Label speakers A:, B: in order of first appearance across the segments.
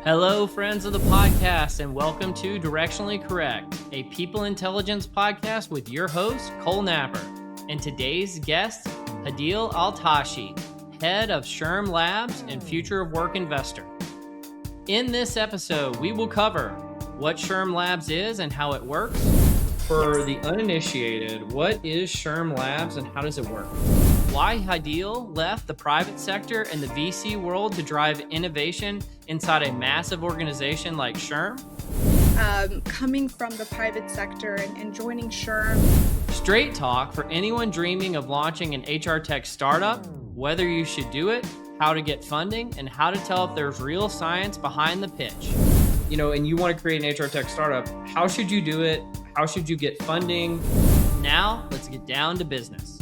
A: Hello, friends of the podcast, and welcome to Directionally Correct, a people intelligence podcast with your host, Cole Napper, and today's guest, Hadeel Al-Tashi, head of SHRM Labs and future of work investor. In this episode, we will cover what SHRM Labs is and how it works. For the uninitiated, what is SHRM Labs and how does it work? Why Hadeel left the private sector and the VC world to drive innovation inside a massive organization like SHRM.
B: Coming from the private sector and joining SHRM.
A: Straight talk for anyone dreaming of launching an HRTech startup, whether you should do it, how to get funding, and how to tell if there's real science behind the pitch. You know, and you want to create an HRTech startup, how should you do it? How should you get funding? Now, let's get down to business.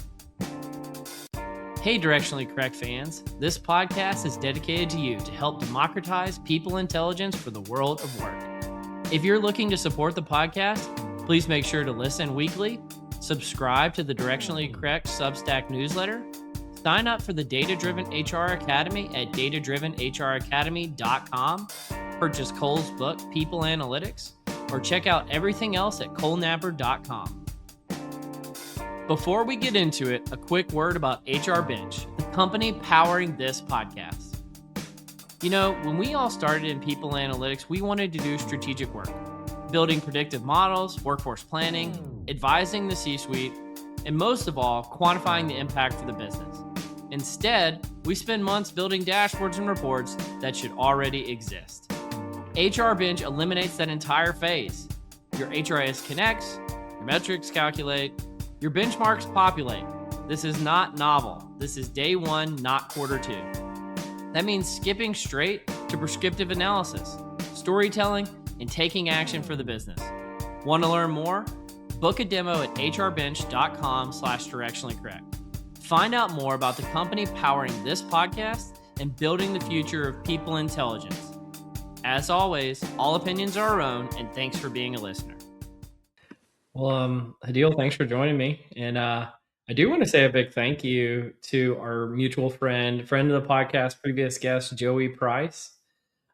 A: Hey, Directionally Correct fans. This podcast is dedicated to you to help democratize people intelligence for the world of work. If you're looking to support the podcast, please make sure to listen weekly, subscribe to the Directionally Correct Substack newsletter, sign up for the Data-Driven HR Academy at datadrivenhracademy.com, purchase Cole's book, People Analytics, or check out everything else at colenapper.com. Before we get into it, a quick word about HR Bench, the company powering this podcast. You know, when we all started in people analytics, we wanted to do strategic work, building predictive models, workforce planning, advising the C-suite, and most of all, quantifying the impact for the business. Instead, we spend months building dashboards and reports that should already exist. HR Bench eliminates that entire phase. Your HRIS connects, your metrics calculate, your benchmarks populate. This is not novel. This is day one, not quarter two. That means skipping straight to prescriptive analysis, storytelling, and taking action for the business. Want to learn more? Book a demo at hrbench.com/directionallycorrect. Find out more about the company powering this podcast and building the future of people intelligence. As always, all opinions are our own, and thanks for being a listener. Well, Hadeel, thanks for joining me. And I do want to say a big thank you to our mutual friend of the podcast, previous guest, Joey Price,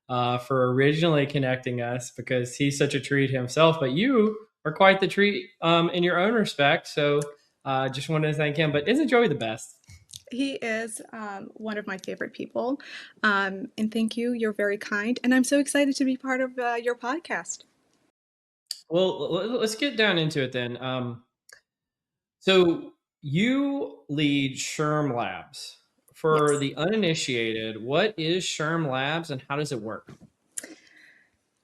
A: for originally connecting us because he's such a treat himself. But you are quite the treat in your own respect. So just wanted to thank him. But isn't Joey the best?
B: He is one of my favorite people. And thank you. You're very kind. And I'm so excited to be part of your podcast.
A: Well, let's get down into it then. So you lead SHRM Labs. For
B: Yes.
A: the uninitiated, what is SHRM Labs and how does it work?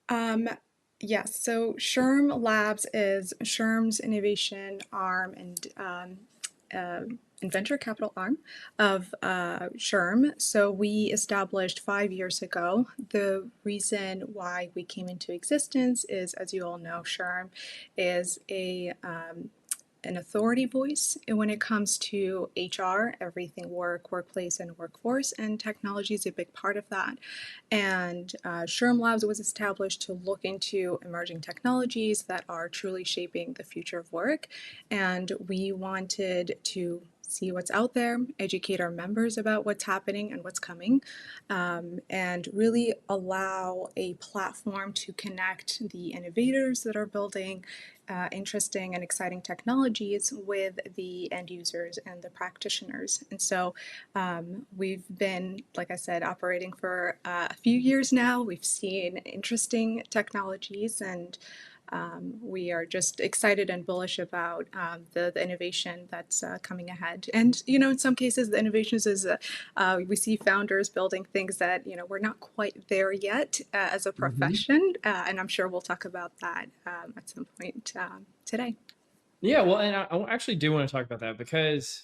B: Yes, so SHRM Labs is SHRM's innovation arm and venture capital arm of SHRM. So we established 5 years ago. The reason why we came into existence is, as you all know, SHRM is an authority voice when it comes to HR, everything work, workplace, and workforce, and technology is a big part of that. And SHRM Labs was established to look into emerging technologies that are truly shaping the future of work. And we wanted to see what's out there, educate our members about what's happening and what's coming, and really allow a platform to connect the innovators that are building interesting and exciting technologies with the end users and the practitioners. And so we've been, like I said, operating for a few years now. We've seen interesting technologies, and we are just excited and bullish about the innovation that's coming ahead. And, you know, in some cases, the innovations is we see founders building things that, you know, we're not quite there yet as a profession. And I'm sure we'll talk about that at some point today.
A: Yeah, well, and I actually do want to talk about that because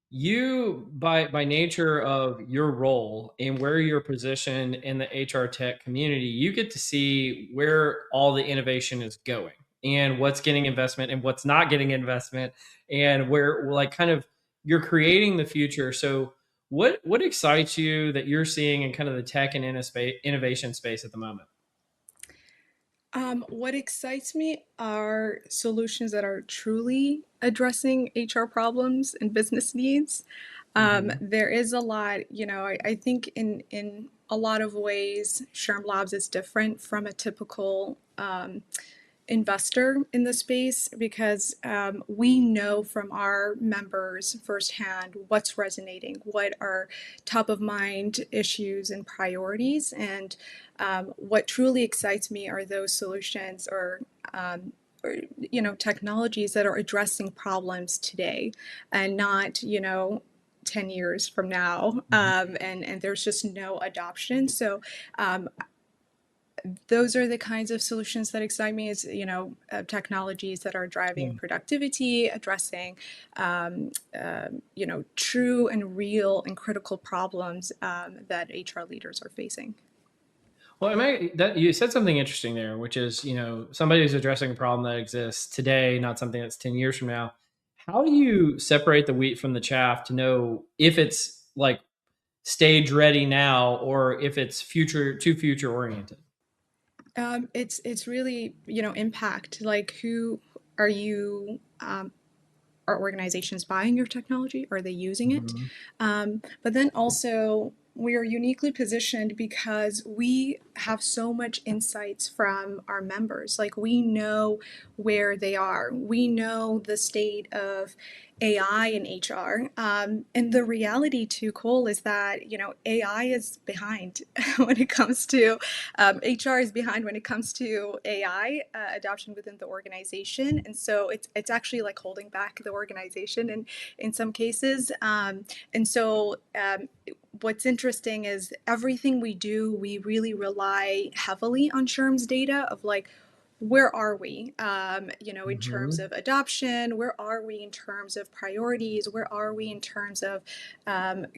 A: you, by nature of your role and where you're positioned in the HR tech community, you get to see where all the innovation is going and what's getting investment and what's not getting investment, and where, like, kind of you're creating the future. So what excites you that you're seeing in kind of the tech and innovation space at the moment?
B: What excites me are solutions that are truly addressing HR problems and business needs. There is a lot, you know, I think in a lot of ways, SHRM Labs is different from a typical investor in the space because we know from our members firsthand what's resonating, what are top of mind issues and priorities. And what truly excites me are those solutions or technologies that are addressing problems today and not 10 years from now, and there's just no adoption. So those are the kinds of solutions that excite me is technologies that are driving productivity, addressing true and real and critical problems that HR leaders are facing.
A: Well, that you said something interesting there, which is, somebody who's addressing a problem that exists today, not something that's 10 years from now. How do you separate the wheat from the chaff to know if it's like stage ready now or if it's future oriented?
B: It's really impact. Like, who are you? Are organizations buying your technology? Are they using it?
A: Mhm.
B: But then also, we are uniquely positioned because we have so much insights from our members. Like, we know where they are, we know the state of AI and HR. And the reality too, Cole, is that AI is behind when it comes to HR is behind when it comes to AI adoption within the organization, and so it's actually like holding back the organization in some cases. And so what's interesting is everything we do, we really rely heavily on SHRM's data of like, where are we in terms
A: Mhm.
B: of adoption, where are we in terms of priorities, where are we in terms of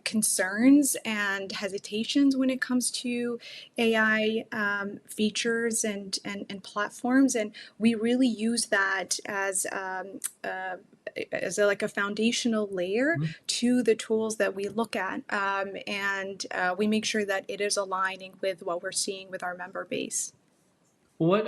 B: concerns and hesitations when it comes to AI features and platforms. And we really use that as like a foundational layer
A: Mhm.
B: to the tools that we look at, and we make sure that it is aligning with what we're seeing with our member base.
A: What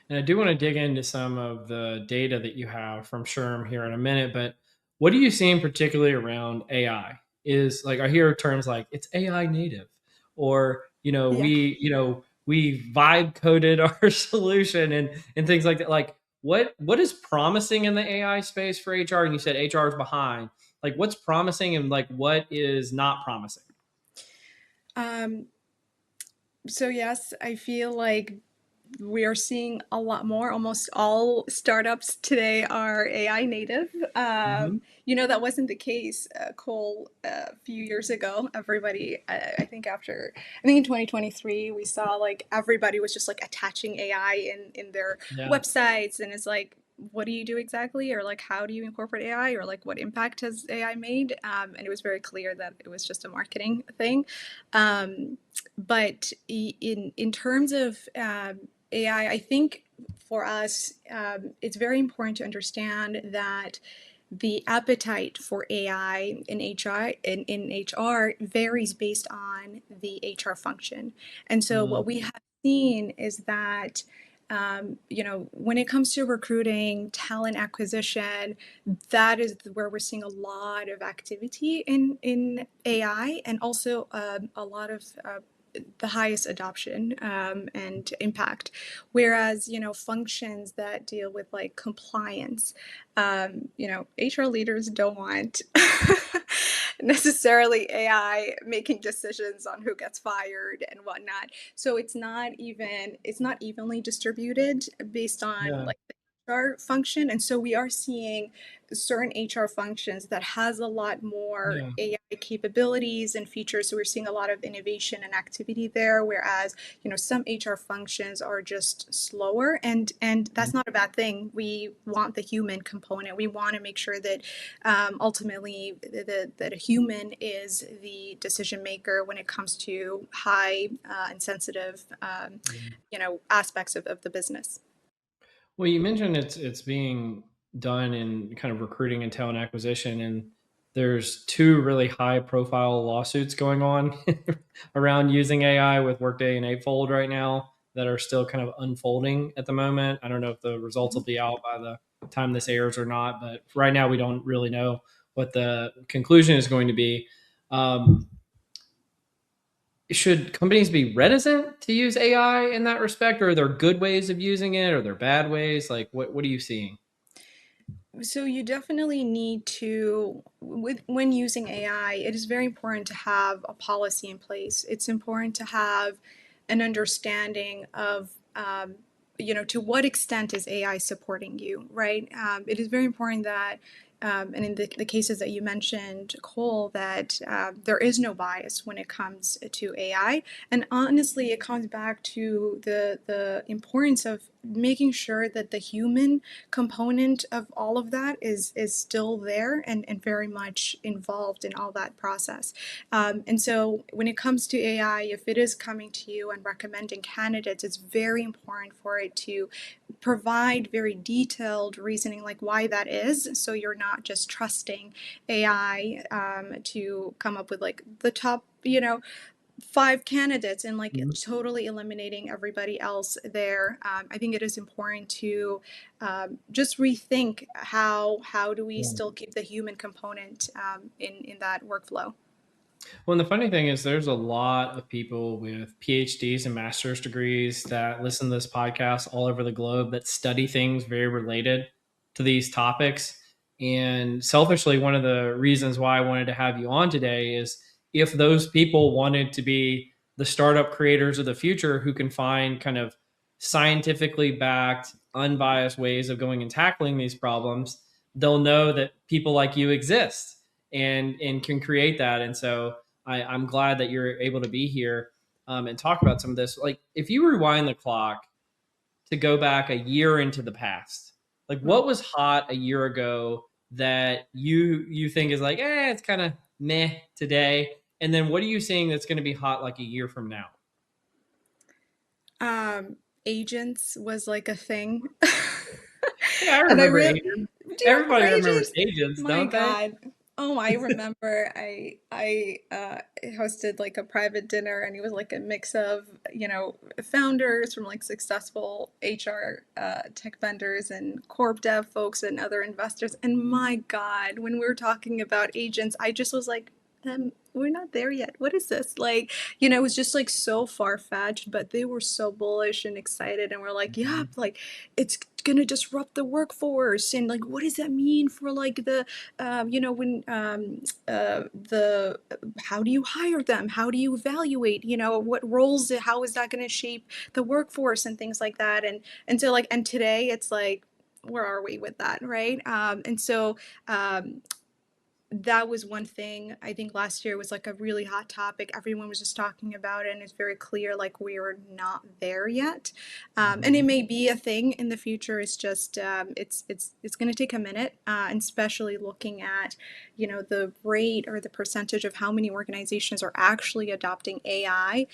A: And I do want to dig into some of the data that you have from SHRM here in a minute, but what are you seeing particularly around AI? Is like I hear terms like it's AI native, or
B: Yeah.
A: we vibe coded our solution and things like that. Like what is promising in the AI space for HR? And you said HR is behind. Like what's promising and like what is not promising?
B: Um, so yes, I feel like we are seeing a lot more. Almost all startups today are AI native.
A: Hmm.
B: That wasn't the case, Cole, a few years ago. Everybody, I think in 2023, we saw like everybody was just like attaching AI in their
A: Yeah.
B: websites, and it's like, what do you do exactly, or like how do you incorporate AI, or like what impact has AI made? And it was very clear that it was just a marketing thing. But in terms of AI, I think for us, it's very important to understand that the appetite for AI in HR varies based on the HR function. And so
A: Mm.
B: what we have seen is that when it comes to recruiting, talent acquisition, that is where we're seeing a lot of activity in AI, and also a lot of the highest adoption and impact. Whereas, functions that deal with like compliance, HR leaders don't want necessarily AI making decisions on who gets fired and whatnot. So it's not evenly distributed based on
A: Yeah.
B: like the HR function. And so we are seeing certain HR functions that has a lot more
A: Yeah.
B: AI capabilities and features. So we're seeing a lot of innovation and activity there, whereas some HR functions are just slower, and that's not a bad thing. We want the human component. We want to make sure that ultimately that a human is the decision maker when it comes to high and sensitive aspects of the business.
A: Well, you mentioned it's being done in kind of recruiting and talent acquisition, and there's two really high profile lawsuits going on around using AI with Workday and Eightfold right now that are still kind of unfolding at the moment. I don't know if the results will be out by the time this airs or not, but right now we don't really know what the conclusion is going to be. Um, should companies be reticent to use AI in that respect, or are there good ways of using it? Or are there bad ways? Like, what are you seeing?
B: So you definitely need to, when using AI, it is very important to have a policy in place. It's important to have an understanding of, to what extent is AI supporting you, right? It is very important that, and in the cases that you mentioned, Cole, that there is no bias when it comes to AI. And honestly, it comes back to the importance of making sure that the human component of all of that is still there and very much involved in all that process. And so when it comes to AI, if it is coming to you and recommending candidates, it's very important for it to provide very detailed reasoning like why that is, so you're not just trusting AI to come up with like the top, five candidates and like
A: Mhm.
B: totally eliminating everybody else there. I think it is important to just rethink how do we
A: Yeah.
B: still keep the human component in that workflow.
A: Well, and the funny thing is, there's a lot of people with PhDs and master's degrees that listen to this podcast all over the globe that study things very related to these topics. And selfishly, one of the reasons why I wanted to have you on today is if those people wanted to be the startup creators of the future who can find kind of scientifically backed, unbiased ways of going and tackling these problems, they'll know that people like you exist and can create that. And so I'm glad that you're able to be here and talk about some of this. Like, if you rewind the clock to go back a year into the past, like what was hot a year ago that you think is like, it's kind of meh today, and then what are you seeing that's going to be hot like a year from now?
B: um, Agents was like a thing.
A: Yeah, I
B: And I
A: remember
B: really,
A: agents.
B: do you
A: Everybody
B: remember
A: remembers
B: Agents?
A: agents,
B: My
A: don't they?
B: God. Oh, I remember I hosted like a private dinner, and it was like a mix of, founders from like successful HR tech vendors and corp dev folks and other investors. And my God, when we were talking about agents, I just was like, we're not there yet. What is this? Like, it was just like so far fetched, but they were so bullish and excited, and we're like, yeah, like it's gonna disrupt the workforce, and like, what does that mean for like the, when the how do you hire them? How do you evaluate? What roles? How is that gonna shape the workforce and things like that? And so like, and today it's like, where are we with that, right? And so um, that was one thing. I think last year was like a really hot topic. Everyone was just talking about it, and it's very clear like we're not there yet. And it
A: Mhm.
B: may be a thing in the future. It's just it's going to take a minute, and especially looking at the rate or the percentage of how many organizations are actually adopting AI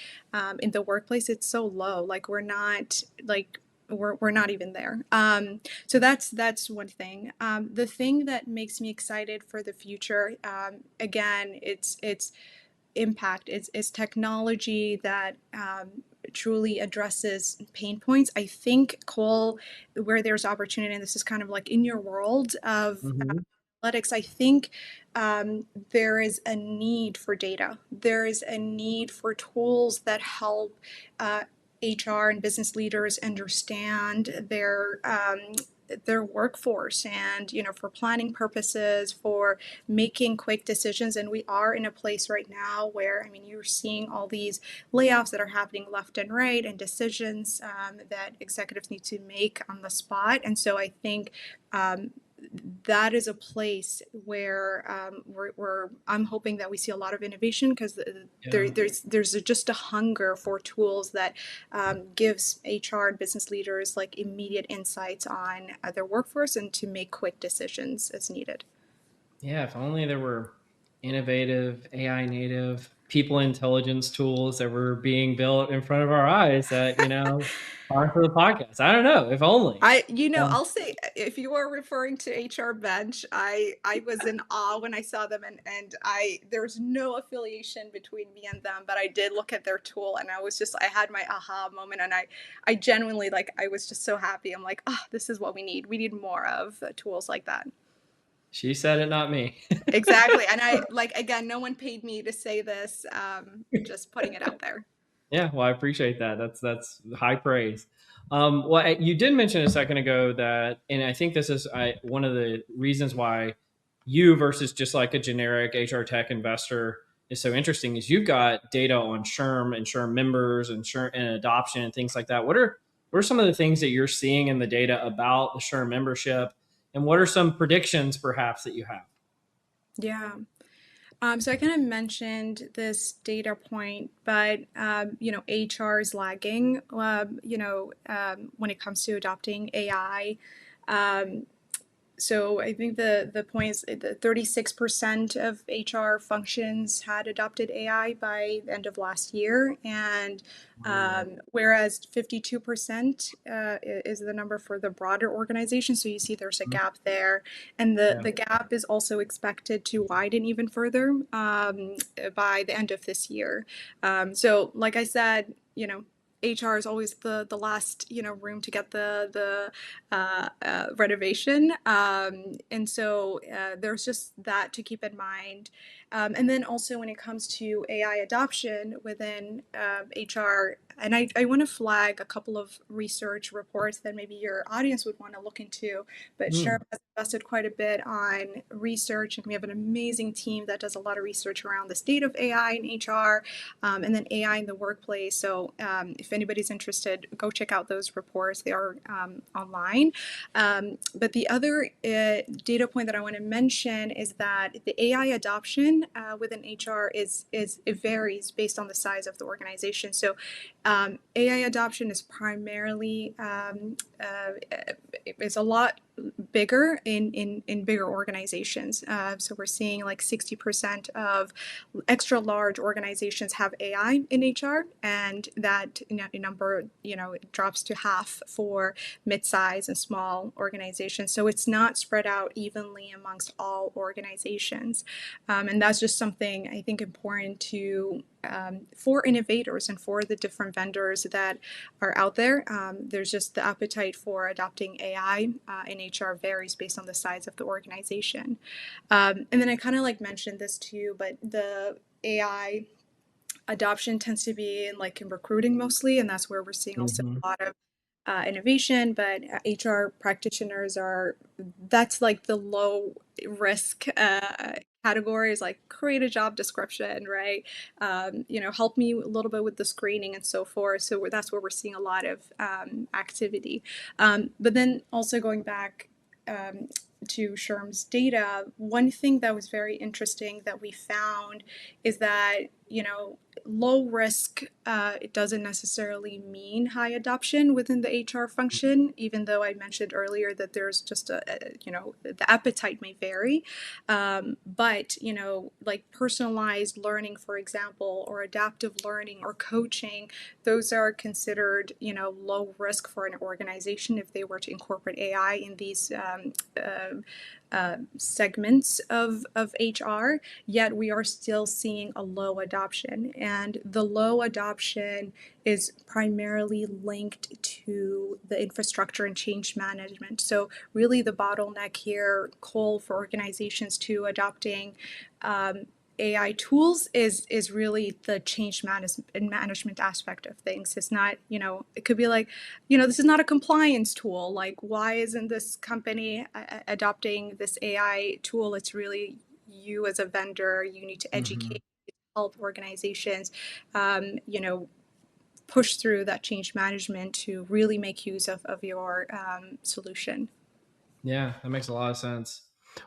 B: in the workplace. It's so low. Like we're not like we're not even there. So that's one thing. The thing that makes me excited for the future, again, it's impact. It's technology that truly addresses pain points. I think, Cole, where there's opportunity, and this is kind of like in your world of
A: Mhm.
B: analytics, I think there is a need for data. There is a need for tools that help HR and business leaders understand their workforce, and for planning purposes, for making quick decisions. And we are in a place right now where, I mean, you're seeing all these layoffs that are happening left and right, and decisions that executives need to make on the spot. And so I think that is a place where I'm hoping that we see a lot of innovation, because
A: Yeah.
B: there's just a hunger for tools that gives HR and business leaders like immediate insights on their workforce and to make quick decisions as needed.
A: Yeah, if only there were innovative AI native people intelligence tools that were being built in front of our eyes that, are for the podcast. I don't know, if only. Um,
B: I'll say, if you are referring to HR Bench, I was in awe when I saw them, and there's no affiliation between me and them, but I did look at their tool, and I had my aha moment, and I genuinely, like, I was just so happy. I'm like, this is what we need. We need more of tools like that.
A: She said it, not me.
B: Exactly. And I like, again, no one paid me to say this, just putting it out there.
A: Yeah, well, I appreciate that. That's high praise. Well, you did mention a second ago that, and I think this is one of the reasons why you versus just like a generic HR tech investor is so interesting is you've got data on SHRM and SHRM members and SHRM and adoption and things like that. What are some of the things that you're seeing in the data about the SHRM membership, and what are some predictions perhaps that you have?
B: Yeah. So I kind of mentioned this data point, but HR is lagging. When it comes to adopting AI. Um, so I think the point is the 36% of HR functions had adopted AI by the end of last year, and whereas 52% is the number for the broader organization. So you see there's a gap there, and
A: Yeah.
B: the gap is also expected to widen even further by the end of this year. So like I said, HR is always the last room to get the renovation, and so there's just that to keep in mind. And then also when it comes to AI adoption within HR, and I want to flag a couple of research reports that maybe your audience would want to look into. But SHRM
A: Mm.
B: has invested quite a bit on research, and we have an amazing team that does a lot of research around the state of AI in HR, and then AI in the workplace. So if anybody's interested, go check out those reports. They are online. But the other data point that I want to mention is that the AI adoption within HR it varies based on the size of the organization. So AI adoption is primarily is a lot bigger in bigger organizations. So we're seeing like 60% of extra large organizations have AI in HR, and that number drops to half for mid-size and small organizations. So it's not spread out evenly amongst all organizations, and that's just something I think important to for innovators and for the different vendors that are out there. There's just the appetite for adopting AI in HR varies based on the size of the organization. And then I kind of like mentioned this too, but the AI adoption tends to be in recruiting mostly, and that's where we're seeing also
A: Hmm.
B: a lot of innovation. But HR practitioners that's like the low risk categories, like create a job description, right? Help me a little bit with the screening and so forth. So that's where we're seeing a lot of activity. But then also going back to SHRM's data, one thing that was very interesting that we found is that low risk, it doesn't necessarily mean high adoption within the HR function, even though I mentioned earlier that there's just the appetite may vary. But, like personalized learning, for example, or adaptive learning or coaching, those are considered, low risk for an organization if they were to incorporate AI in these segments of HR, yet we are still seeing a low adoption. And the low adoption is primarily linked to the infrastructure and change management. So, really, the bottleneck here, call for organizations to adopting AI tools is really the change management aspect of things. It's not, it could be like, this is not a compliance tool. Like, why isn't this company adopting this AI tool? It's really you as a vendor. You need to
A: Hmm.
B: educate, help organizations, push through that change management to really make use of your solution.
A: Yeah, that makes a lot of sense.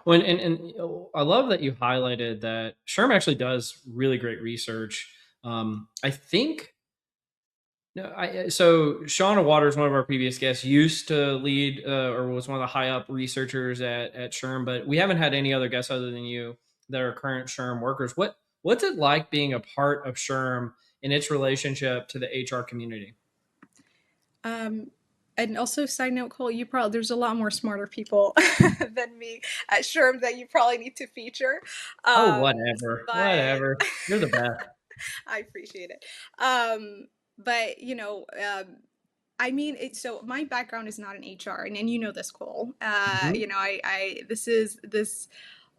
A: Well, and I love that you highlighted that SHRM actually does really great research. I think no, so Shauna Waters, one of our previous guests, used to lead or was one of the high up researchers at SHRM, but we haven't had any other guests other than you that are current SHRM workers. What's it like being a part of SHRM and its relationship to the HR community?
B: Um, and also, side note, Cole, there's a lot more smarter people than me at SHRM that you probably need to feature.
A: Oh,
B: Um,
A: whatever,
B: but
A: whatever. You're the best.
B: I appreciate it. But I mean, so my background is not in HR, and you know this, Cole.
A: Mhm.
B: This is this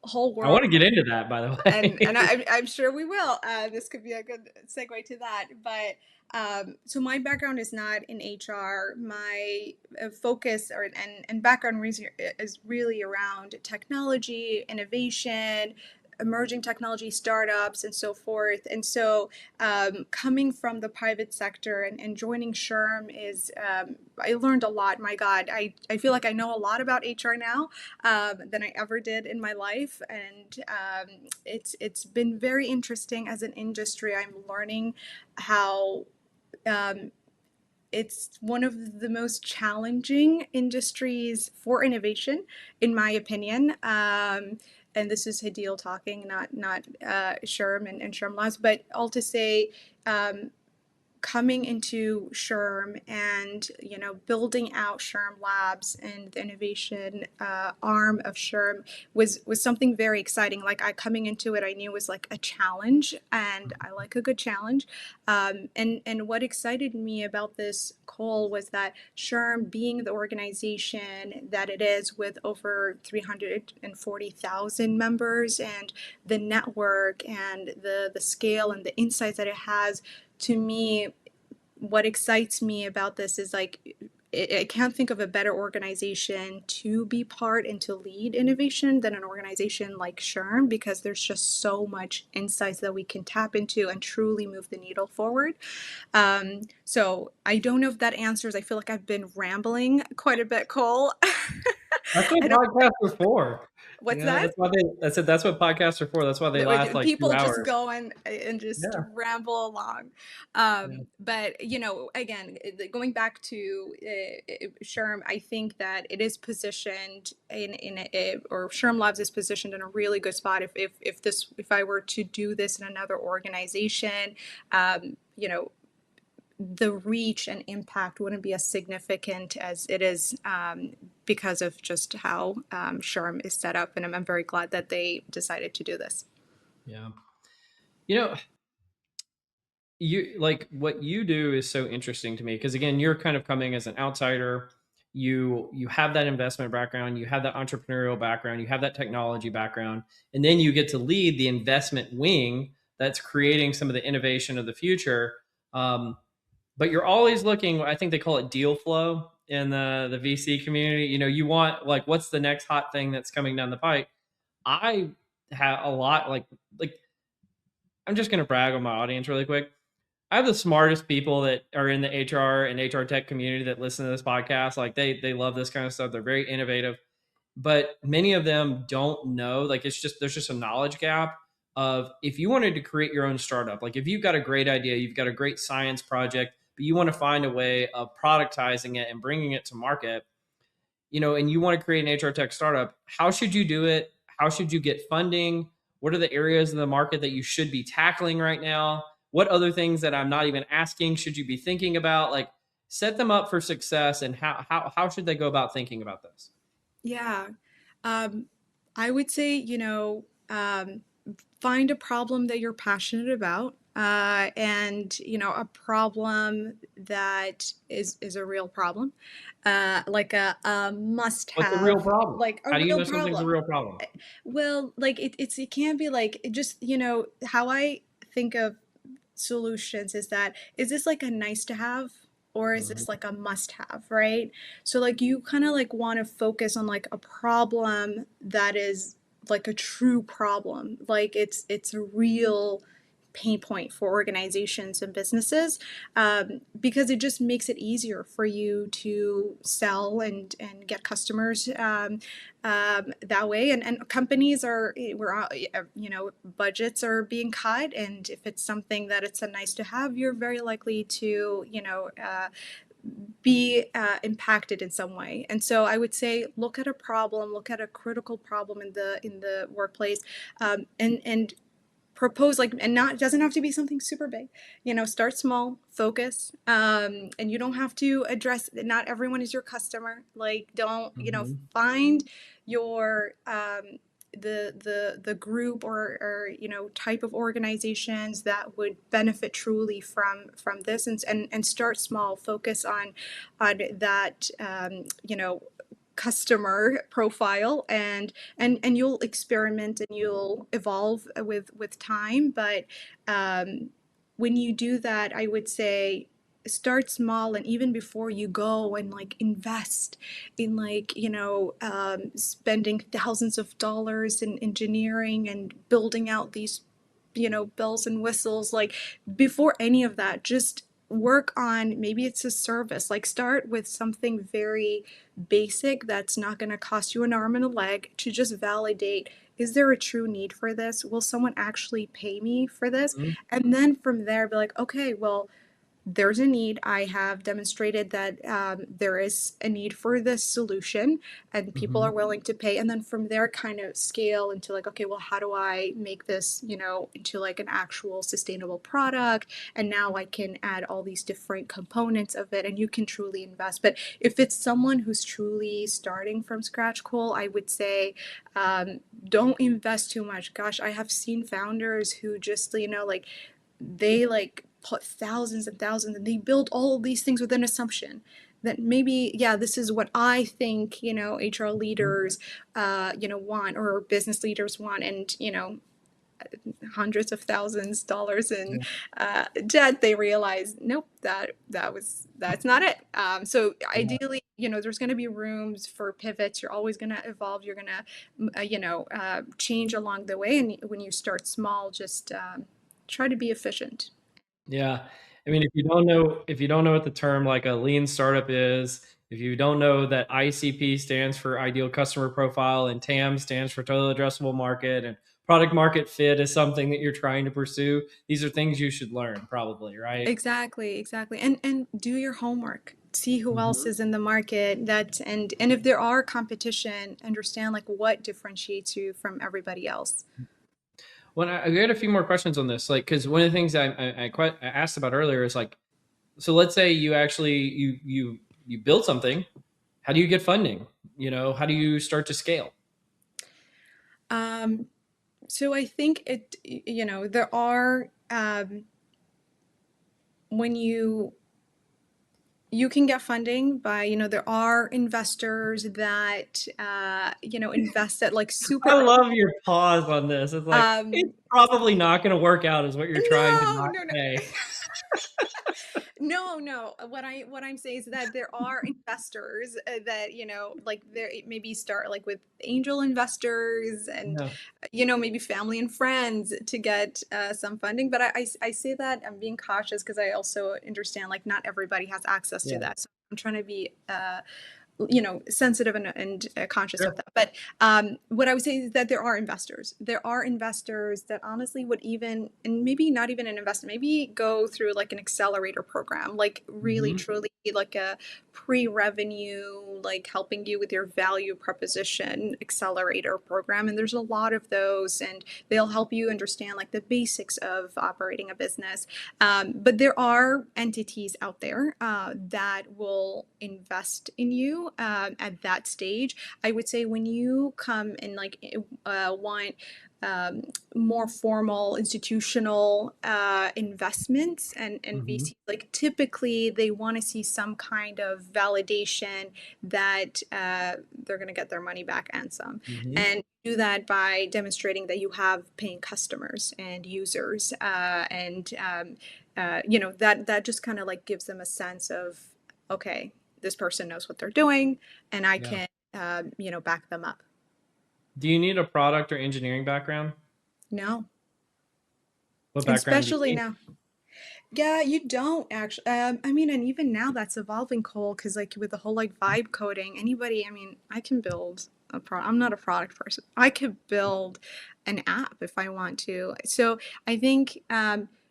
B: whole
A: I want
B: world,
A: to get into that, by the
B: and
A: way.
B: I'm sure we will. This could be a good segue to that. But so my background is not in HR. My focus and background reason is really around technology, innovation, emerging technology startups, and so forth. And so coming from the private sector and joining SHRM is, I learned a lot. My God, I feel like I know a lot about HR now than I ever did in my life. And it's been very interesting as an industry. I'm learning how um, it's one of the most challenging industries for innovation, in my opinion. And this is Hadeel talking, not Sherm and Sherm Labs, but all to say, um, coming into SHRM and building out SHRM Labs and the innovation arm of SHRM was something very exciting. Like I coming into it, I knew it was like a challenge, and I like a good challenge. And what excited me about this call was that SHRM, being the organization that it is, with over 340,000 members, and the network and the scale and the insights that it has, to me, what excites me about this is like I can't think of a better organization to be part and to lead innovation than an organization like SHRM, because there's just so much insights that we can tap into and truly move the needle forward. So I don't know if that answers. I feel like I've been rambling quite a bit, Cole.
A: That's what
B: I don't.
A: podcasts are for.
B: What's that?
A: I said that's what podcasts are for. That's why they last like 2
B: People just
A: hours.
B: go and just
A: Yeah.
B: ramble along.
A: Yeah.
B: But again, going back to SHRM, I think that it is positioned or SHRM Labs is positioned in a really good spot. If I were to do this in another organization, the reach and impact wouldn't be as significant as it is, because of just how SHRM is set up. And I'm very glad that they decided to do this.
A: Yeah. You know, you like what you do is so interesting to me because again, you're kind of coming as an outsider. You have that investment background, you have that entrepreneurial background, you have that technology background, and then you get to lead the investment wing that's creating some of the innovation of the future. But you're always looking. I think they call it deal flow in the VC community. You want like what's the next hot thing that's coming down the pipe. I have a lot like I'm just gonna brag on my audience really quick. I have the smartest people that are in the HR and HR tech community that listen to this podcast. Like they love this kind of stuff. They're very innovative, but many of them don't know. Like there's just a knowledge gap of if you wanted to create your own startup. Like if you've got a great idea, you've got a great science project, but you want to find a way of productizing it and bringing it to market, and you want to create an HR tech startup. How should you do it? How should you get funding? What are the areas of the market that you should be tackling right now? What other things that I'm not even asking should you be thinking about? Like set them up for success, and how should they go about thinking about this?
B: Yeah. Um, I would say, find a problem that you're passionate about, and, a problem that is a real problem, like a must
A: What's a real
B: have,
A: problem?
B: like a
A: How do you
B: real
A: know something's a
B: problem.
A: real problem?
B: Well, like it can be like just, how I think of solutions is that, is this like a nice to have, or is this
A: Mhm.
B: like a must have, right? So like you kind of like want to focus on like a problem that is like a true problem, like it's a real pain point for organizations and businesses, because it just makes it easier for you to sell and get customers, that way. And companies budgets are being cut, and if it's something that it's a nice to have, you're very likely to be impacted in some way. And so I would say look at a problem, look at a critical problem in the workplace, and propose, like, and not, it doesn't have to be something super big, start small, focus, and you don't have to address, not everyone is your customer, like don't,
A: Mhm.
B: find your the group or type of organizations that would benefit truly from this, and start small, focus on that customer profile, and you'll experiment and you'll evolve with time. But when you do that, I would say start small, and even before you go and like invest in spending thousands of dollars in engineering and building out these bells and whistles, like before any of that, just work on, maybe it's a service, like start with something very basic that's not going to cost you an arm and a leg, to just validate, is there a true need for this, will someone actually pay me for this?
A: Mhm.
B: And then from there be like, okay, well, there's a need. I have demonstrated that there is a need for this solution, and people
A: Mhm.
B: are willing to pay. And then from there, kind of scale into like, okay, well, how do I make this, into like an actual sustainable product? And now I can add all these different components of it, and you can truly invest. But if it's someone who's truly starting from scratch, Cole, I would say don't invest too much. Gosh, I have seen founders who just, like they like put thousands and thousands, and they build all of these things with an assumption that maybe, yeah, this is what I think, HR
A: Mhm.
B: leaders, want, or business leaders want, and hundreds of thousands dollars in
A: Yeah.
B: debt, they realize, nope, that's not it. So
A: Yeah.
B: ideally, there's going to be rooms for pivots. You're always going to evolve. You're going to, change along the way. And when you start small, just try to be efficient.
A: Yeah. I mean, if you don't know what the term like a lean startup is, if you don't know that ICP stands for ideal customer profile and TAM stands for total addressable market, and product market fit is something that you're trying to pursue, these are things you should learn probably, right?
B: Exactly, exactly. And do your homework. See who else
A: Mhm.
B: is in the market, and if there are competition, understand like what differentiates you from everybody else.
A: Well, I had a few more questions on this, like, because one of the things I asked about earlier is like, so let's say you actually you build something. How do you get funding? How do you start to scale?
B: Um, so I think there are, when you can get funding by, there are investors that invest at like super
A: I love your pause on this. It's like it's
B: um
A: probably not going to work out, is what you're trying to
B: no,
A: not
B: no, no.
A: say.
B: No, no. What I'm saying is that there are investors that, like there maybe start like with angel investors, and
A: Yeah,
B: maybe family and friends to get some funding. But I say that I'm being cautious because I also understand like not everybody has access to
A: yeah,
B: that. So I'm trying to be sensitive and conscious of
A: sure.
B: that. But what I would say is that there are investors. There are investors that honestly would even, and maybe not even an investment, maybe go through like an accelerator program, like really
A: Hmm.
B: truly like a pre-revenue, like helping you with your value proposition accelerator program. And there's a lot of those, and they'll help you understand like the basics of operating a business. But there are entities out there that will invest in you at that stage. I would say when you come and like want um, more formal institutional investments and
A: Hmm.
B: VC, like typically they want to see some kind of validation that they're going to get their money back and some.
A: Hmm.
B: And do that by demonstrating that you have paying customers and users, and that just kind of like gives them a sense of, okay, this person knows what they're doing, and I
A: Yeah.
B: can back them up.
A: Do you need a product or engineering background?
B: No,
A: What
B: and
A: background do
B: especially
A: you
B: now. Yeah, you don't actually. I mean, and even now that's evolving, Cole, because like with the whole like vibe coding, anybody. I mean, I can build a pro. I'm not a product person. I could build an app if I want to. So I think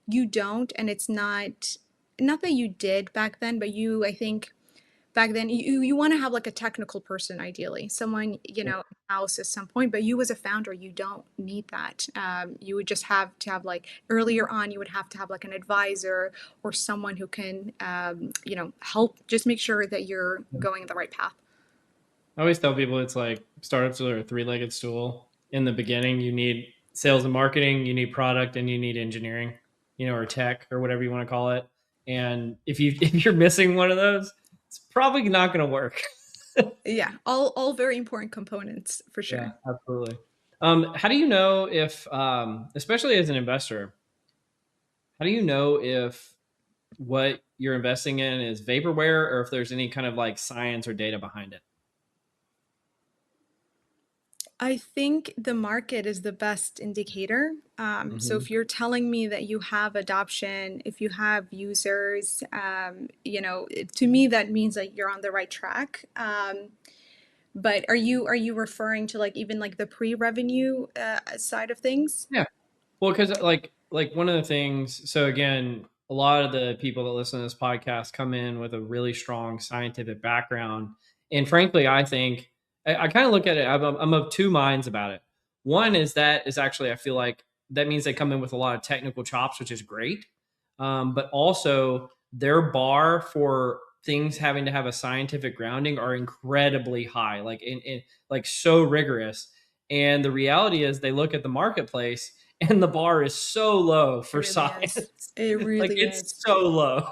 B: you don't, and it's not that you did back then, but I think back then you want to have like a technical person, ideally someone
A: need?
B: house at some point, but you as a founder, you don't need that. You would just have to have like earlier on, you would have to have like an advisor or someone who can help just make sure that you're
A: Yeah.
B: going the right path.
A: I always tell people it's like startups are a three-legged stool. in the beginning. You need sales and marketing, you need product, and you need engineering, or tech or whatever you want to call it. And if you're missing one of those, it's probably not going to work.
B: Yeah, all very important components for
A: Yeah,
B: sure.
A: absolutely. How do you know if, especially as an investor, how do you know if what you're investing in is vaporware or if there's any kind of like science or data behind it?
B: I think the market is the best indicator. So
A: Hmm.
B: if you're telling me that you have adoption, if you have users, to me that means that you're on the right track. But are you referring to like even like the pre-revenue side of things?
A: Yeah. Well, because like one of the things. So again, a lot of the people that listen to this podcast come in with a really strong scientific background, and frankly, I think I kind of look at it. I'm of two minds about it. One is that is actually I feel like that means they come in with a lot of technical chops, which is great. But also their bar for things having to have a scientific grounding are incredibly high, like so rigorous. And the reality is, they look at the marketplace and the bar is so low
B: It
A: for
B: really is.
A: science.
B: It
A: Like
B: really
A: it's
B: is.
A: so low.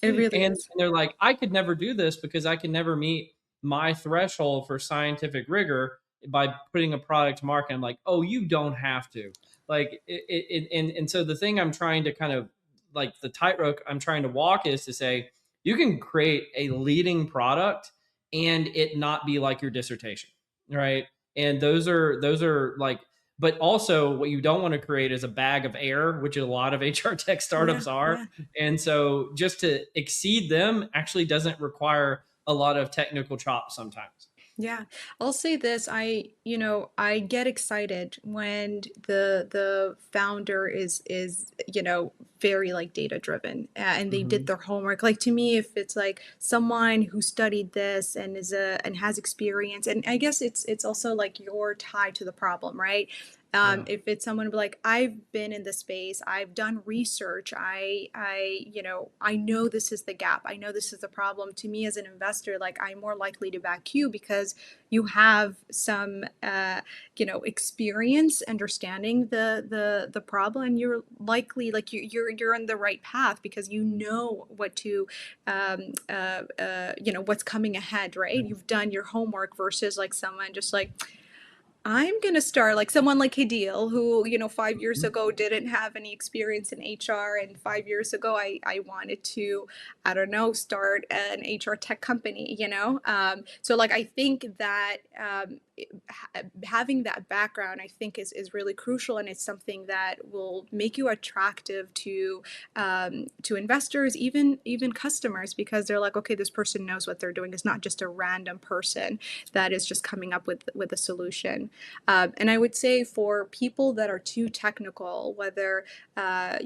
B: It really
A: And
B: is.
A: they're like, I could never do this because I can never meet my threshold for scientific rigor by putting a product to market. I'm like, oh, you don't have to. Like, and so the thing I'm trying to kind of like the tightrope I'm trying to walk is to say, you can create a leading product and it not be like your dissertation, right? And those are like, but also what you don't want to create is a bag of air, which a lot of HR tech
B: Yeah,
A: startups are.
B: yeah.
A: And so just to exceed them actually doesn't require a lot of technical chops sometimes.
B: Yeah, I'll say this. I get excited when the founder is very like data driven, and they did
A: Hmm.
B: their homework. Like to me, if it's like someone who studied this and has experience, and I guess it's also like your tie to the problem, right?
A: Yeah.
B: If it's someone like I've been in the space, I've done research, I know this is the gap, I know this is the problem. To me as an investor, like I'm more likely to back you because you have some experience understanding the problem, and you're likely like you're on the right path because you know what to what's coming ahead, right? You've done your homework versus like someone just like I'm gonna start like someone like Hadeel, who, 5 years
A: Mhm.
B: ago didn't have any experience in HR, and 5 years ago I wanted to, I don't know, start an HR tech company. So like I think that having that background, I think is really crucial, and it's something that will make you attractive to investors, even customers, because they're like, okay, this person knows what they're doing. It's not just a random person that is just coming up with a solution. And I would say for people that are too technical, whether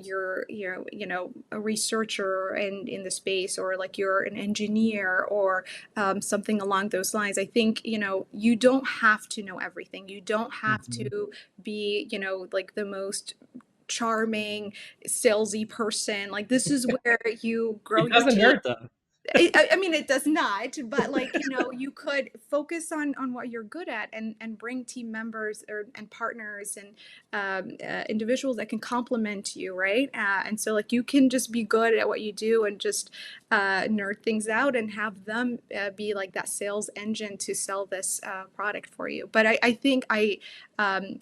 B: you're a researcher in the space, or like you're an engineer, or something along those lines, I think you don't have to know everything. You don't have
A: Mhm.
B: to be like the most charming salesy person. Like this is where you grow
A: It
B: your
A: doesn't
B: team.
A: hurt though.
B: I mean, it does not, but like, you could focus on what you're good at, and bring team members and partners and individuals that can complement you, right? And so like you can just be good at what you do and just nerd things out and have them be like that sales engine to sell this product for you. But I think um,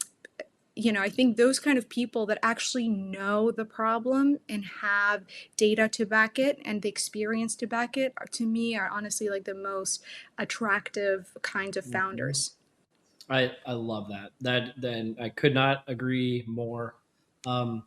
B: I think those kind of people that actually know the problem and have data to back it and the experience to back it, to me, are honestly like the most attractive kinds of
A: Mhm.
B: founders.
A: I love that. That then I could not agree more. Um,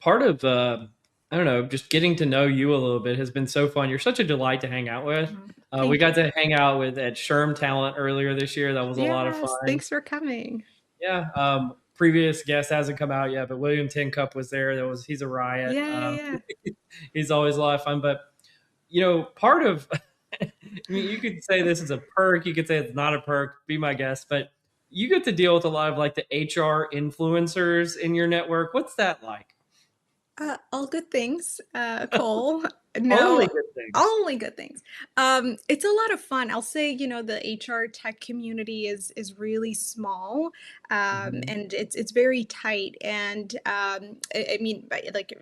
A: Part of I don't know, just getting to know you a little bit has been so fun. You're such a delight to hang out with.
B: Mhm.
A: We
B: Thank
A: got
B: you.
A: to hang out with at SHRM Talent earlier this year. That was a lot of
B: Yes,
A: fun.
B: thanks for coming.
A: Yeah. Previous guest hasn't come out yet, but William Tincup was there. He's a riot.
B: Yeah, yeah, yeah.
A: He's always a lot of fun. But part of I mean, you could say this is a perk. You could say it's not a perk. Be my guest, but you get to deal with a lot of like the HR influencers in your network. What's that like?
B: All good things, Cole.
A: Only
B: No,
A: good things.
B: only good things. It's a lot of fun. I'll say, the HR tech community is really small,
A: Mhm.
B: and it's very tight. And I mean, like,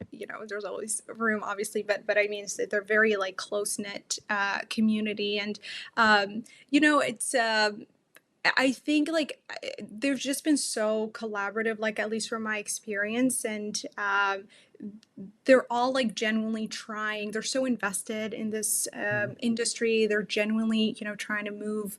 B: there's always room, obviously, but I mean, they're very like close knit community, and it's. I think like they've just been so collaborative, like at least from my experience, and they're all like genuinely trying. They're so invested in this
A: Mhm.
B: industry. They're genuinely, trying to move,